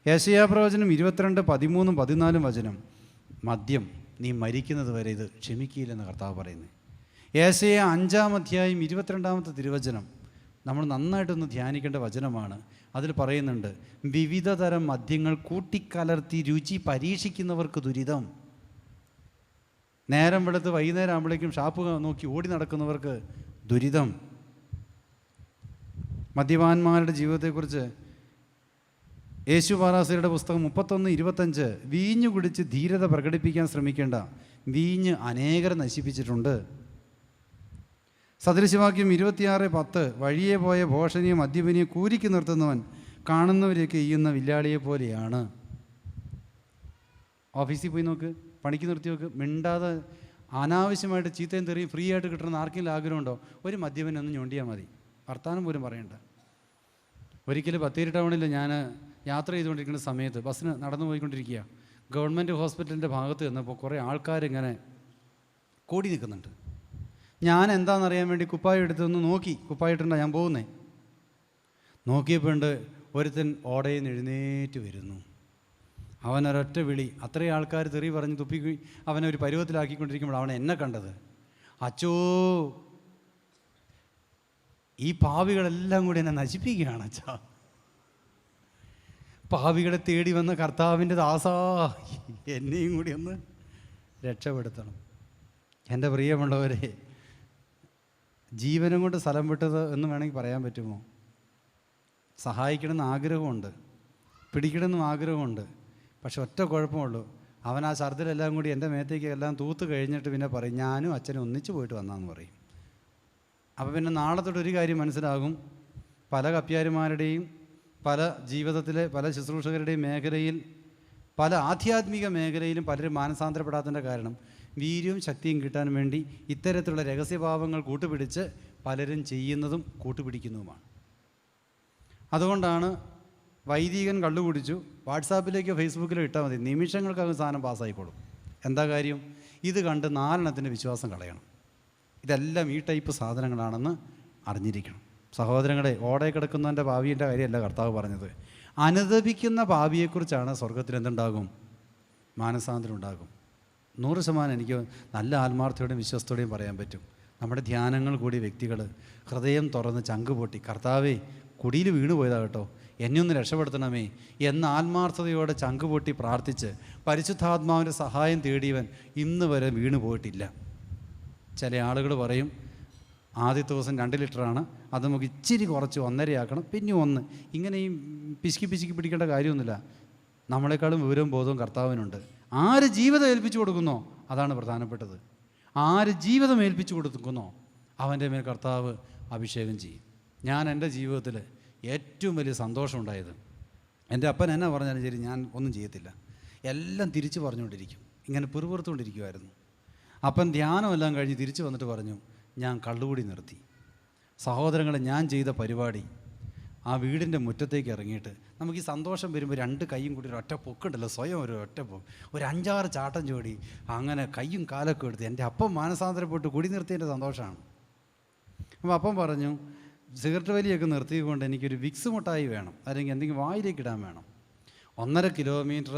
യെശയ്യാപ്രവചനം 22:13-14 വചനം, മദ്യം നീ മരിക്കുന്നത് വരെ ഇത് ക്ഷമിക്കില്ലെന്ന് കർത്താവ് പറയുന്നത്. യെശയ്യാ 5-ാം അധ്യായം 22-ാമത്തെ തിരുവചനം നമ്മൾ നന്നായിട്ടൊന്ന് ധ്യാനിക്കേണ്ട വചനമാണ്. അതിൽ പറയുന്നുണ്ട്, വിവിധ തരം മദ്യങ്ങൾ കൂട്ടിക്കലർത്തി രുചി പരീക്ഷിക്കുന്നവർക്ക് ദുരിതം. നേരം വെളുത്ത് വൈകുന്നേരം ആകുമ്പോഴേക്കും ഷാപ്പ് നോക്കി ഓടി നടക്കുന്നവർക്ക് ദുരിതം. മദ്യപാന്മാരുടെ ജീവിതത്തെക്കുറിച്ച് യേശു പാറാസിയുടെ പുസ്തകം 31:25, വീഞ്ഞു കുടിച്ച് ധീരത പ്രകടിപ്പിക്കാൻ ശ്രമിക്കേണ്ട, വീഞ്ഞ് അനേകരെ നശിപ്പിച്ചിട്ടുണ്ട്. സദൃശവാക്യം 26:10, വഴിയെ പോയ ഭോഷനിയെ മദ്യപനിയെ കൂരിക്ക് നിർത്തുന്നവൻ കാണുന്നവരെയൊക്കെ ചെയ്യുന്ന വില്ലാളിയെ പോലെയാണ്. ഓഫീസിൽ പോയി നോക്ക്, പണിക്ക് നിർത്തി നോക്ക്, മിണ്ടാതെ അനാവശ്യമായിട്ട് ചീത്തയും തെറിയും ഫ്രീ ആയിട്ട് കിട്ടണമെന്ന് ആർക്കെങ്കിലും ആഗ്രഹമുണ്ടോ? ഒരു മദ്യപനൊന്നും ഞൊണ്ടിയാൽ മതി, വർത്താനം പോലും പറയണ്ട. ഒരിക്കലും ബത്തേരി ടൗണിൽ ഞാൻ യാത്ര ചെയ്തുകൊണ്ടിരിക്കുന്ന സമയത്ത് ബസ്സിന് നടന്നു പോയിക്കൊണ്ടിരിക്കുക, ഗവൺമെൻറ് ഹോസ്പിറ്റലിൻ്റെ ഭാഗത്ത് ചെന്നപ്പോൾ കുറേ ആൾക്കാരിങ്ങനെ കൂടി നിൽക്കുന്നുണ്ട്. ഞാൻ എന്താണെന്നറിയാൻ വേണ്ടി കുപ്പായം എടുത്തൊന്ന് നോക്കി, കുപ്പായിട്ടാണ് ഞാൻ പോകുന്നേ. നോക്കിയപ്പോൾ ഉണ്ട് ഒരുത്തൻ ഓടയിൽ നിന്ന് എഴുന്നേറ്റ് വരുന്നു. അവനൊരൊറ്റ വിളി, അത്രയും ആൾക്കാർ തെറി പറഞ്ഞ് തുപ്പി അവനെ ഒരു പരുവത്തിലാക്കിക്കൊണ്ടിരിക്കുമ്പോൾ അവൻ എന്നെ കണ്ടത്. അച്ചോ, ഈ പാവികളെല്ലാം കൂടി എന്നെ നശിപ്പിക്കുകയാണ് അച്ഛാ. പാവികളെ തേടി വന്ന കർത്താവിൻ്റെ ദാസാ, എന്നെയും കൂടി ഒന്ന് രക്ഷപ്പെടുത്തണം. എൻ്റെ പ്രിയമുള്ളവരെ, ജീവനം കൊണ്ട് സ്ഥലം വിട്ടത് എന്ന് വേണമെങ്കിൽ പറയാൻ പറ്റുമോ? സഹായിക്കണമെന്ന് ആഗ്രഹമുണ്ട്, പിടിക്കണമെന്നും ആഗ്രഹമുണ്ട്. പക്ഷെ ഒറ്റ കുഴപ്പമുള്ളൂ, അവൻ ആ ഛർദ്ദിലെല്ലാം കൂടി എൻ്റെ മേത്തേക്ക് എല്ലാം തൂത്ത് കഴിഞ്ഞിട്ട് പിന്നെ പറയും, ഞാനും അച്ഛനും ഒന്നിച്ച് പോയിട്ട് വന്നാന്ന് പറയും. അപ്പോൾ പിന്നെ നാളെ തൊട്ട് ഒരു കാര്യം മനസ്സിലാകും, പല കപ്പ്യാരുമാരുടെയും പല ജീവിതത്തിലെ പല ശുശ്രൂഷകരുടെയും മേഖലയിൽ, പല ആധ്യാത്മിക മേഖലയിലും പലരും മാനസാന്തരപ്പെടാത്തതിൻ്റെ കാരണം വീര്യവും ശക്തിയും കിട്ടാൻ വേണ്ടി ഇത്തരത്തിലുള്ള രഹസ്യഭാവങ്ങൾ കൂട്ടുപിടിച്ച് പലരും ചെയ്യുന്നതും കൂട്ടുപിടിക്കുന്നതുമാണ്. അതുകൊണ്ടാണ് വൈദികൻ കള്ളു കുടിച്ചു, വാട്സാപ്പിലേക്കോ ഫേസ്ബുക്കിലോ ഇട്ടാൽ മതി, നിമിഷങ്ങൾക്കകം സാധനം പാസ്സായിക്കോളും. എന്താ കാര്യം? ഇത് കണ്ട് 4 വിശ്വാസം കളയണം. ഇതെല്ലാം ഈ ടൈപ്പ് സാധനങ്ങളാണെന്ന് അറിഞ്ഞിരിക്കണം. സഹോദരങ്ങളെ, ഓടെ കിടക്കുന്നവൻ്റെ ഭാവിയുടെ കാര്യമല്ല കർത്താവ് പറഞ്ഞത്. അനുദപിക്കുന്ന ഭാവിയെക്കുറിച്ചാണ്. സ്വർഗത്തിൽ എന്തുണ്ടാകും? മാനസാന്തരം ഉണ്ടാകും. 100% എനിക്ക് നല്ല ആത്മാർത്ഥയോടെയും വിശ്വസ്തയോടെയും പറയാൻ പറ്റും. നമ്മുടെ ധ്യാനങ്ങൾ കൂടി വ്യക്തികൾ ഹൃദയം തുറന്ന് ചങ്ക് പൊട്ടി, കർത്താവേ കുടിയിൽ വീണു പോയതാ കേട്ടോ, എന്നെ ഒന്ന് രക്ഷപ്പെടുത്തണമേ എന്ന ആത്മാർത്ഥതയോടെ ചങ്ക് പൊട്ടി പ്രാർത്ഥിച്ച് പരിശുദ്ധാത്മാവിൻ്റെ സഹായം തേടിയവൻ ഇന്ന് വരെ വീണു പോയിട്ടില്ല. ചില ആളുകൾ പറയും, ആദ്യത്തെ ദിവസം 2 ലിറ്ററാണ്, അത് നമുക്ക് ഇച്ചിരി കുറച്ച് 1.5 ആക്കണം, പിന്നെ 1. ഇങ്ങനെ ഈ പിശുക്കി പിടിക്കേണ്ട കാര്യമൊന്നുമില്ല. നമ്മളെക്കാളും വിവരവും ബോധവും കർത്താവിനുണ്ട്. ആര് ജീവിതം ഏൽപ്പിച്ചു കൊടുക്കുന്നോ അതാണ് പ്രധാനപ്പെട്ടത്. ആര് ജീവിതം ഏൽപ്പിച്ചു കൊടുക്കുന്നോ അവൻ്റെ മേൽ കർത്താവ് അഭിഷേകം ചെയ്യും. ഞാൻ എൻ്റെ ജീവിതത്തിൽ ഏറ്റവും വലിയ സന്തോഷം ഉണ്ടായത്, എൻ്റെ അപ്പൻ എന്നാ പറഞ്ഞാലും ശരി ഞാൻ ഒന്നും ചെയ്യത്തില്ല, എല്ലാം തിരിച്ചു പറഞ്ഞുകൊണ്ടിരിക്കും, ഇങ്ങനെ പിറുപിറുത്തുകൊണ്ടിരിക്കുമായിരുന്നു. അപ്പൻ ധ്യാനമെല്ലാം കഴിഞ്ഞ് തിരിച്ചു വന്നിട്ട് പറഞ്ഞു, ഞാൻ കള്ളുകൂടി നിർത്തി. സഹോദരങ്ങളെ, ഞാൻ ചെയ്ത പരിപാടി, ആ വീടിൻ്റെ മുറ്റത്തേക്ക് ഇറങ്ങിയിട്ട് നമുക്ക് ഈ സന്തോഷം വരുമ്പോൾ 2 കൈയും കൂടി ഒരു ഒറ്റ പൊക്കുണ്ടല്ലോ, സ്വയം ഒരു ഒറ്റ പൊക്ക്, ഒരു 5-6 ചാട്ടം ചോടി അങ്ങനെ കൈയും കാലൊക്കെ എടുത്ത് എൻ്റെ അപ്പം മാനസാന്തരപ്പെട്ട് കുടി നിർത്തിയതിൻ്റെ സന്തോഷമാണ്. അപ്പോൾ അപ്പം പറഞ്ഞു, സിഗരറ്റ് വലിയൊക്കെ നിർത്തിക്കൊണ്ട് എനിക്കൊരു വിക്സ് മുട്ടായി വേണം, അല്ലെങ്കിൽ എന്തെങ്കിലും വായിലേക്ക് ഇടാൻ വേണം. 1.5 കിലോമീറ്റർ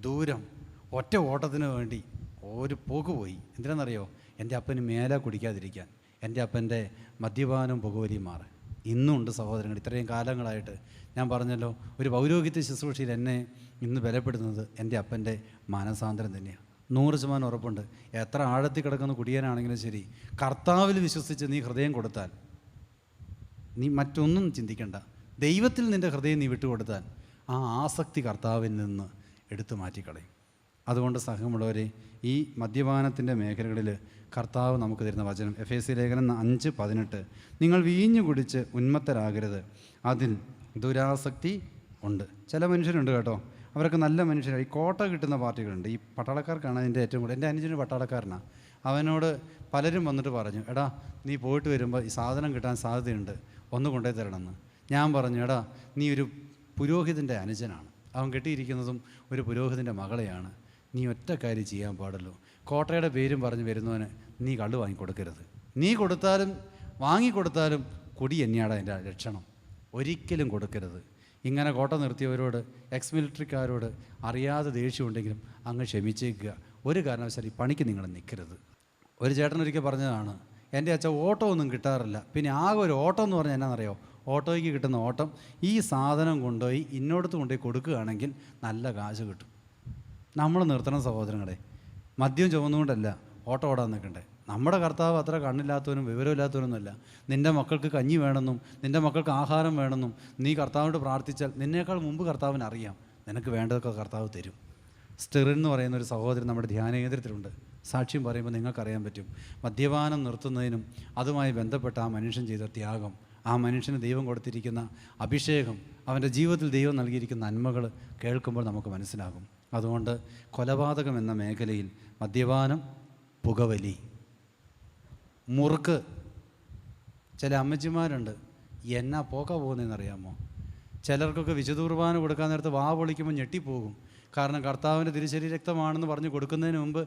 ദൂരം ഒറ്റ ഓട്ടത്തിന് വേണ്ടി ഒരു പോക്ക് പോയി. എന്തിനാണെന്നറിയോ? എൻ്റെ അപ്പന് മേലെ കുടിക്കാതിരിക്കാൻ, എൻ്റെ അപ്പൻ്റെ മദ്യപാനം പുകവലിയും മാറാൻ. ഇന്നുണ്ട് സഹോദരങ്ങൾ. ഇത്രയും കാലങ്ങളായിട്ട് ഞാൻ പറഞ്ഞല്ലോ, ഒരു പൗരോഹിത്യ ശുശ്രൂഷയിൽ എന്നെ ഇന്ന് ബലപ്പെടുന്നത് എൻ്റെ അപ്പൻ്റെ മാനസാന്തരം തന്നെയാണ്. 100% ഉറപ്പുണ്ട്. എത്ര ആഴത്തിൽ കിടക്കുന്ന കുടിയനാണെങ്കിലും ശരി, കർത്താവിൽ വിശ്വസിച്ച് നീ ഹൃദയം കൊടുത്താൽ, നീ മറ്റൊന്നും ചിന്തിക്കണ്ട, ദൈവത്തിൽ നിൻ്റെ ഹൃദയം നീ വിട്ടുകൊടുത്താൽ ആ ആസക്തി കർത്താവിൽ നിന്ന് എടുത്തു മാറ്റിക്കളയും. അതുകൊണ്ട് സഹമുള്ളവരെ, ഈ മദ്യപാനത്തിൻ്റെ മേഖലകളിൽ കർത്താവ് നമുക്ക് തരുന്ന വചനം എഫേസ്യ ലേഖനം 5:18, നിങ്ങൾ വീഞ്ഞു കുടിച്ച് ഉന്മത്തരാകരുത്, അതിൽ ദുരാസക്തി ഉണ്ട്. ചില മനുഷ്യരുണ്ട് കേട്ടോ, അവരൊക്കെ നല്ല മനുഷ്യരാണ്. ഈ കോട്ട കിട്ടുന്ന പാർട്ടികളുണ്ട്. ഈ പട്ടാളക്കാർക്കാണ് അതിൻ്റെ ഏറ്റവും കൂടുതൽ. എൻ്റെ അനുജന് പട്ടാളക്കാരനാണ്. അവനോട് പലരും വന്നിട്ട് പറഞ്ഞു, എടാ നീ പോയിട്ട് വരുമ്പോൾ ഈ സാധനം കിട്ടാൻ സാധ്യതയുണ്ട്, ഒന്ന് കൊണ്ടുപോയി തരണമെന്ന്. ഞാൻ പറഞ്ഞു, എടാ നീ ഒരു പുരോഹിതൻ്റെ അനുജനാണ്, അവൻ കെട്ടിയിരിക്കുന്നതും ഒരു പുരോഹിതൻ്റെ മകളെയാണ്, നീ ഒറ്റ കാര്യം ചെയ്യാൻ പാടുള്ളൂ, കോട്ടയുടെ പേരും പറഞ്ഞ് വരുന്നവന് നീ കള്ളു വാങ്ങിക്കൊടുക്കരുത്. നീ കൊടുത്താലും വാങ്ങിക്കൊടുത്താലും കുടി തന്നെയാണ് അതിൻ്റെ ലക്ഷണം, ഒരിക്കലും കൊടുക്കരുത്. ഇങ്ങനെ കോട്ട നിർത്തിയവരോട്, എക്സ് മിലിറ്ററിക്കാരോട് അറിയാതെ ദേഷ്യമുണ്ടെങ്കിലും അങ്ങ് ക്ഷമിച്ചേക്കുക. ഒരു കാരണവശാലും ഈ പണിക്ക് നിങ്ങൾ നിൽക്കരുത്. ഒരു ചേട്ടൻ ഒരിക്കൽ പറഞ്ഞതാണ്, എൻ്റെ അച്ഛൻ ഓട്ടോ ഒന്നും കിട്ടാറില്ല, പിന്നെ ആകെ ഒരു ഓട്ടം എന്ന് പറഞ്ഞാൽ എന്നാണെന്നറിയോ? ഓട്ടോയ്ക്ക് കിട്ടുന്ന ഓട്ടം ഈ സാധനം കൊണ്ടുപോയി ഇന്നോടത്ത് കൊണ്ടുപോയി കൊടുക്കുകയാണെങ്കിൽ നല്ല കാശ് കിട്ടും. നമ്മൾ നിർത്തണം സഹോദരങ്ങളെ. മദ്യം ചുമന്നുകൊണ്ടല്ല ഓട്ടോ ഓടാൻ നിൽക്കണ്ടേ. നമ്മുടെ കർത്താവ് അത്ര കണ്ണില്ലാത്തവനും വിവരമില്ലാത്തവനൊന്നുമല്ല. നിൻ്റെ മക്കൾക്ക് കഞ്ഞി വേണമെന്നും നിൻ്റെ മക്കൾക്ക് ആഹാരം വേണമെന്നും നീ കർത്താവിനോട് പ്രാർത്ഥിച്ചാൽ നിന്നേക്കാൾ മുമ്പ് കർത്താവിന് അറിയാം, നിനക്ക് വേണ്ടതൊക്കെ കർത്താവ് തരും. സ്റ്റെറിൻ എന്ന് പറയുന്ന ഒരു സഹോദരൻ നമ്മുടെ ധ്യാന കേന്ദ്രത്തിലുണ്ട്. സാക്ഷ്യം പറയുമ്പോൾ നിങ്ങൾക്കറിയാൻ പറ്റും. മദ്യപാനം നിർത്തുന്നതിനും അതുമായി ബന്ധപ്പെട്ട ആ മനുഷ്യൻ ചെയ്ത ത്യാഗം, ആ മനുഷ്യന് ദൈവം കൊടുത്തിരിക്കുന്ന അഭിഷേകം, അവൻ്റെ ജീവിതത്തിൽ ദൈവം നൽകിയിരിക്കുന്ന നന്മകൾ കേൾക്കുമ്പോൾ നമുക്ക് മനസ്സിലാകും. അതുകൊണ്ട് കൊലപാതകം എന്ന മേഖലയിൽ മദ്യപാനം, പുകവലി, മുറുക്ക്. ചില അമ്മച്ചിമാരുണ്ട്, എന്നാ പോക്ക പോകുന്നതെന്നറിയാമോ? ചിലർക്കൊക്കെ വിശുദ്ധ കുർബാന കൊടുക്കാൻ നേരത്ത് വാ പൊളിക്കുമ്പോൾ ഞെട്ടിപ്പോകും. കാരണം കർത്താവിൻ്റെ തിരുശരീര രക്തമാണെന്ന് പറഞ്ഞ് കൊടുക്കുന്നതിന് മുമ്പ്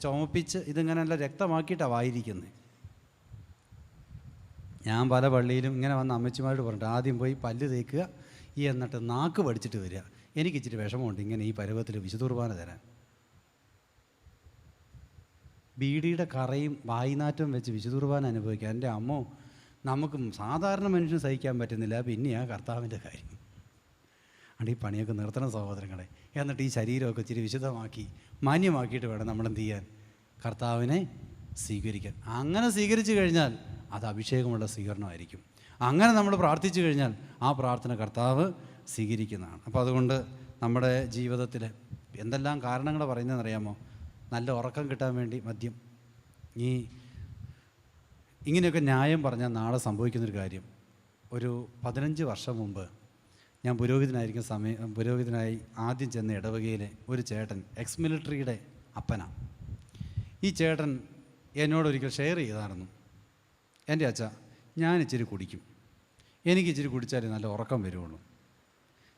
ചുമപ്പിച്ച് ഇതിങ്ങനെയല്ല രക്തമാക്കിയിട്ടാണ് വായിരിക്കുന്നത്. ഞാൻ പല പള്ളിയിലും ഇങ്ങനെ വന്ന അമ്മച്ചിമാരോട് പറഞ്ഞിട്ട്, ആദ്യം പോയി പല്ല് തേക്കുക, എന്നിട്ട് നാക്ക് പഠിച്ചിട്ട് വരിക. എനിക്ക് ഇച്ചിരി വിഷമമുണ്ട് ഇങ്ങനെ ഈ പരുവത്തിൽ വിശുദ്ധ കുർബാന തരാൻ. ബീഡിയുടെ കറയും വായിനാറ്റവും വെച്ച് വിശുദ്ധ കുർബാന അനുഭവിക്കുക. എൻ്റെ അമ്മോ, നമുക്ക് സാധാരണ മനുഷ്യന് സഹിക്കാൻ പറ്റുന്നില്ല, പിന്നെയാ കർത്താവിൻ്റെ കാര്യം. അതുകൊണ്ട് ഈ പണിയൊക്കെ നിർത്തണം സഹോദരങ്ങളെ. എന്നിട്ട് ഈ ശരീരമൊക്കെ ഇച്ചിരി വിശുദ്ധമാക്കി മാന്യമാക്കിയിട്ട് വേണം നമ്മളെന്ത് ചെയ്യാൻ? കർത്താവിനെ സ്വീകരിക്കാൻ. അങ്ങനെ സ്വീകരിച്ചു കഴിഞ്ഞാൽ അത് അഭിഷേകമുള്ള സ്വീകരണമായിരിക്കും. അങ്ങനെ നമ്മൾ പ്രാർത്ഥിച്ചു കഴിഞ്ഞാൽ ആ പ്രാർത്ഥന കർത്താവ് സ്വീകരിക്കുന്നതാണ്. അപ്പോൾ അതുകൊണ്ട് നമ്മുടെ ജീവിതത്തിൽ എന്തെല്ലാം കാരണങ്ങൾ പറയുന്നതെന്നറിയാമോ? നല്ല ഉറക്കം കിട്ടാൻ വേണ്ടി മദ്യം. ഇങ്ങനെയൊക്കെ ന്യായം പറഞ്ഞാൽ നാളെ സംഭവിക്കുന്നൊരു കാര്യം. ഒരു 15 വർഷം മുമ്പ് ഞാൻ പുരോഹിതനായി ആദ്യം ചെന്ന ഇടവകയിലെ ഒരു ചേട്ടൻ എക്സ് മിലിറ്ററിയുടെ അപ്പനാണ്. ഈ ചേട്ടൻ എന്നോടൊരിക്കൽ ഷെയർ ചെയ്തായിരുന്നു, എൻ്റെ അച്ഛാ ഞാൻ ഇച്ചിരി കുടിക്കും, എനിക്ക് ഇച്ചിരി കുടിച്ചാലേ നല്ല ഉറക്കം വരുള്ളൂ.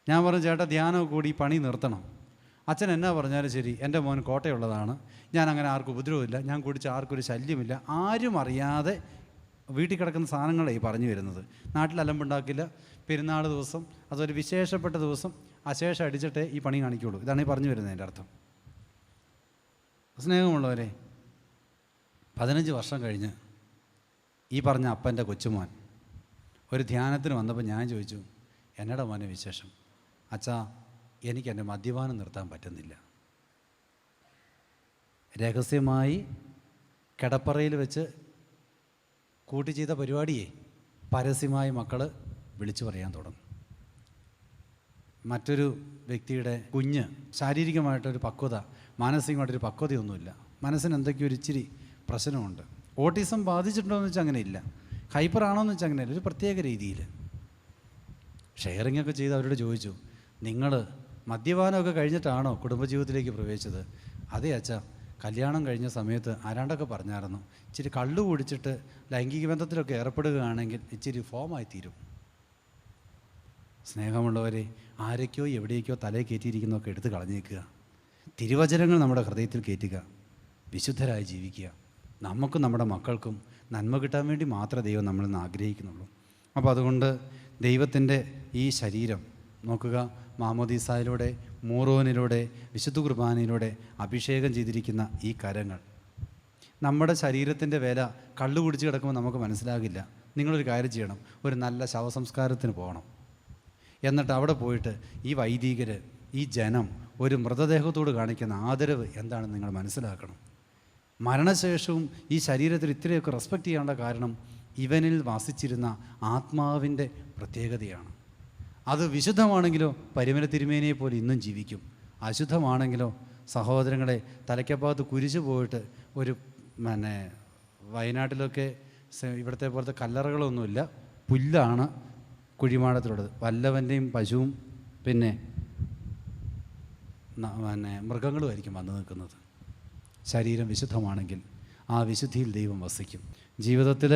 ഞാൻ പറഞ്ഞു, ചേട്ടാ ധ്യാനമൊക്കെ കൂടി പണി നിർത്തണം. അച്ഛൻ എന്നാ പറഞ്ഞാലും ശരി, എൻ്റെ മോൻ കോട്ടയുള്ളതാണ്, ഞാൻ അങ്ങനെ ആർക്കും ഉപദ്രവമില്ല, ഞാൻ കുടിച്ച് ആർക്കൊരു ശല്യമില്ല, ആരും അറിയാതെ വീട്ടിൽ കിടക്കുന്ന സാധനങ്ങളെ ഈ പറഞ്ഞു വരുന്നത്, നാട്ടിൽ അലമ്പുണ്ടാക്കില്ല, പെരുന്നാൾ ദിവസം അതൊരു വിശേഷപ്പെട്ട ദിവസം അശേഷം അടിച്ചിട്ടേ ഈ പണി കാണിക്കുള്ളൂ. ഇതാണ് ഈ പറഞ്ഞു വരുന്നത്. എൻ്റെ അർത്ഥം, സ്നേഹമുള്ളവരെ, 15 വർഷം കഴിഞ്ഞ് ഈ പറഞ്ഞ അപ്പൻ്റെ കൊച്ചുമോൻ ഒരു ധ്യാനത്തിന് വന്നപ്പോൾ ഞാൻ ചോദിച്ചു, എന്നടാ മോനെ വിശേഷം? അച്ഛാ, എനിക്ക് എൻ്റെ മദ്യപാനം നിർത്താൻ പറ്റുന്നില്ല. രഹസ്യമായി കിടപ്പറയിൽ വെച്ച് കൂട്ടി ചെയ്ത പരിപാടിയെ പരസ്യമായി മക്കൾ വിളിച്ചു പറയാൻ തുടങ്ങും. മറ്റൊരു വ്യക്തിയുടെ കുഞ്ഞ് ശാരീരികമായിട്ടൊരു പക്വത, മാനസികമായിട്ടൊരു പക്വതയൊന്നുമില്ല, മനസ്സിന് എന്തൊക്കെയോ ഒരു ഇച്ചിരി പ്രശ്നമുണ്ട്. ഓട്ടിസം ബാധിച്ചിട്ടുണ്ടോ എന്ന് വെച്ചാൽ അങ്ങനെയില്ല, ഹൈപ്പർ ആണോ എന്ന് വെച്ചാൽ അങ്ങനെയല്ല, ഒരു പ്രത്യേക രീതിയിൽ. ഷെയറിംഗ് ഒക്കെ ചെയ്ത് അവരോട് ചോദിച്ചു, നിങ്ങൾ മദ്യപാനമൊക്കെ കഴിഞ്ഞിട്ടാണോ കുടുംബജീവിതത്തിലേക്ക് പ്രവേശിച്ചത്? അതേ അച്ഛാ, കല്യാണം കഴിഞ്ഞ സമയത്ത് ആരാണ്ടൊക്കെ പറഞ്ഞായിരുന്നു, ഇച്ചിരി കള്ളു കുടിച്ചിട്ട് ലൈംഗിക ബന്ധത്തിലൊക്കെ ഏർപ്പെടുകയാണെങ്കിൽ ഇച്ചിരി ഫോമായി തീരും. സ്നേഹമുള്ളവരെ, ആരൊക്കെയോ എവിടേക്കോ തലയിൽ കയറ്റിയിരിക്കുന്നതൊക്കെ എടുത്ത് കളഞ്ഞേക്കുക. തിരുവചനങ്ങൾ നമ്മുടെ ഹൃദയത്തിൽ കയറ്റുക, വിശുദ്ധരായി ജീവിക്കുക. നമുക്കും നമ്മുടെ മക്കൾക്കും നന്മ കിട്ടാൻ വേണ്ടി മാത്രമേ ദൈവം നമ്മളിൽ നിന്ന് ആഗ്രഹിക്കുന്നുള്ളൂ. അപ്പോൾ അതുകൊണ്ട് ദൈവത്തിൻ്റെ ഈ ശരീരം നോക്കുക, മാമോദീസായിലൂടെ മൂറോനിലൂടെ വിശുദ്ധ കുർബാനയിലൂടെ അഭിഷേകം ചെയ്തിരിക്കുന്ന ഈ കരങ്ങൾ. നമ്മുടെ ശരീരത്തിൻ്റെ വില കള്ളു കുടിച്ച് കിടക്കുമ്പോൾ നമുക്ക് മനസ്സിലാകില്ല. നിങ്ങളൊരു കാര്യം ചെയ്യണം, ഒരു നല്ല ശവസംസ്കാരത്തിന് പോകണം. എന്നിട്ട് അവിടെ പോയിട്ട് ഈ വൈദികർ, ഈ ജനം ഒരു മൃതദേഹത്തോട് കാണിക്കുന്ന ആദരവ് എന്താണെന്ന് നിങ്ങൾ മനസ്സിലാക്കണം. മരണശേഷവും ഈ ശരീരത്തിൽ ഇത്രയൊക്കെ റെസ്പെക്റ്റ് ചെയ്യേണ്ട കാരണം ഇവനിൽ വസിച്ചിരുന്ന ആത്മാവിൻ്റെ പ്രത്യേകതയാണ്. അത് വിശുദ്ധമാണെങ്കിലോ പരിമല തിരുമേനിയെ പോലെ ഇന്നും ജീവിക്കും. അശുദ്ധമാണെങ്കിലോ സഹോദരങ്ങളെ, തലയ്ക്കപ്പുറത്ത് കുരിശ് പോയിട്ട് ഒരു വയനാട്ടിലൊക്കെ ഇവിടുത്തെ പോലത്തെ കല്ലറകളൊന്നുമില്ല, പുല്ലാണ് കുഴിമാടത്തിലുള്ളത്. വല്ലവൻ്റെയും പശുവും പിന്നെ മൃഗങ്ങളുമായിരിക്കും വന്നു നിൽക്കുന്നത്. ശരീരം വിശുദ്ധമാണെങ്കിൽ ആ വിശുദ്ധിയിൽ ദൈവം വസിക്കും. ജീവിതത്തിൽ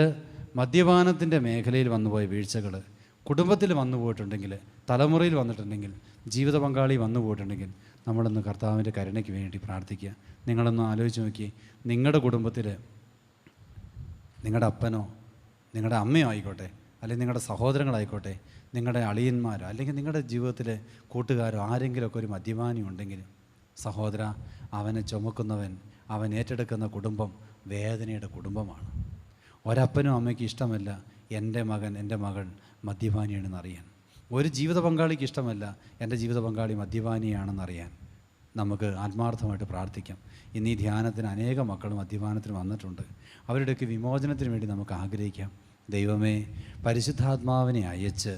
മദ്യപാനത്തിൻ്റെ മേഖലയിൽ വന്നുപോയ വീഴ്ചകൾ കുടുംബത്തിൽ വന്നു പോയിട്ടുണ്ടെങ്കിൽ, തലമുറയിൽ വന്നിട്ടുണ്ടെങ്കിൽ, ജീവിത പങ്കാളി വന്നു പോയിട്ടുണ്ടെങ്കിൽ നമ്മളൊന്ന് കർത്താവിൻ്റെ കരുണയ്ക്ക് വേണ്ടി പ്രാർത്ഥിക്കുക. നിങ്ങളൊന്ന് ആലോചിച്ച് നോക്കി, നിങ്ങളുടെ കുടുംബത്തിൽ നിങ്ങളുടെ അപ്പനോ നിങ്ങളുടെ അമ്മയോ ആയിക്കോട്ടെ, അല്ലെങ്കിൽ നിങ്ങളുടെ സഹോദരങ്ങളായിക്കോട്ടെ, നിങ്ങളുടെ അളിയന്മാരോ അല്ലെങ്കിൽ നിങ്ങളുടെ ജീവിതത്തിലെ കൂട്ടുകാരോ ആരെങ്കിലുമൊക്കെ ഒരു മദ്യപാനി ഉണ്ടെങ്കിൽ, സഹോദര, അവനെ ചുമക്കുന്നവൻ, അവൻ ഏറ്റെടുക്കുന്ന കുടുംബം വേദനയുടെ കുടുംബമാണ്. ഒരപ്പനും അമ്മയ്ക്ക് ഇഷ്ടമല്ല എൻ്റെ മകൻ, എൻ്റെ മകൾ മദ്യപാനിയാണെന്നറിയാൻ. ഒരു ജീവിത പങ്കാളിക്ക് ഇഷ്ടമല്ല എൻ്റെ ജീവിത പങ്കാളി മദ്യപാനിയാണെന്നറിയാൻ. നമുക്ക് ആത്മാർത്ഥമായിട്ട് പ്രാർത്ഥിക്കാം. ഇന്ന് ഈ ധ്യാനത്തിന് അനേകം മക്കൾ മദ്യപാനത്തിന് വന്നിട്ടുണ്ട്. അവരുടെയൊക്കെ വിമോചനത്തിന് വേണ്ടി നമുക്ക് ആഗ്രഹിക്കാം. ദൈവമേ, പരിശുദ്ധാത്മാവിനെ അയച്ച്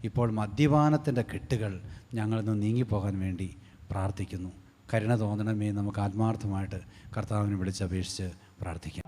ഇപ്പോൾ മദ്യപാനത്തിൻ്റെ കെട്ടുകൾ ഞങ്ങളിൽ നിന്ന് നീങ്ങിപ്പോകാൻ വേണ്ടി പ്രാർത്ഥിക്കുന്നു. കരുണ തോന്നണമേ. നമുക്ക് ആത്മാർത്ഥമായിട്ട് കർത്താവിനെ വിളിച്ചപേക്ഷിച്ച് പ്രാർത്ഥിക്കാം.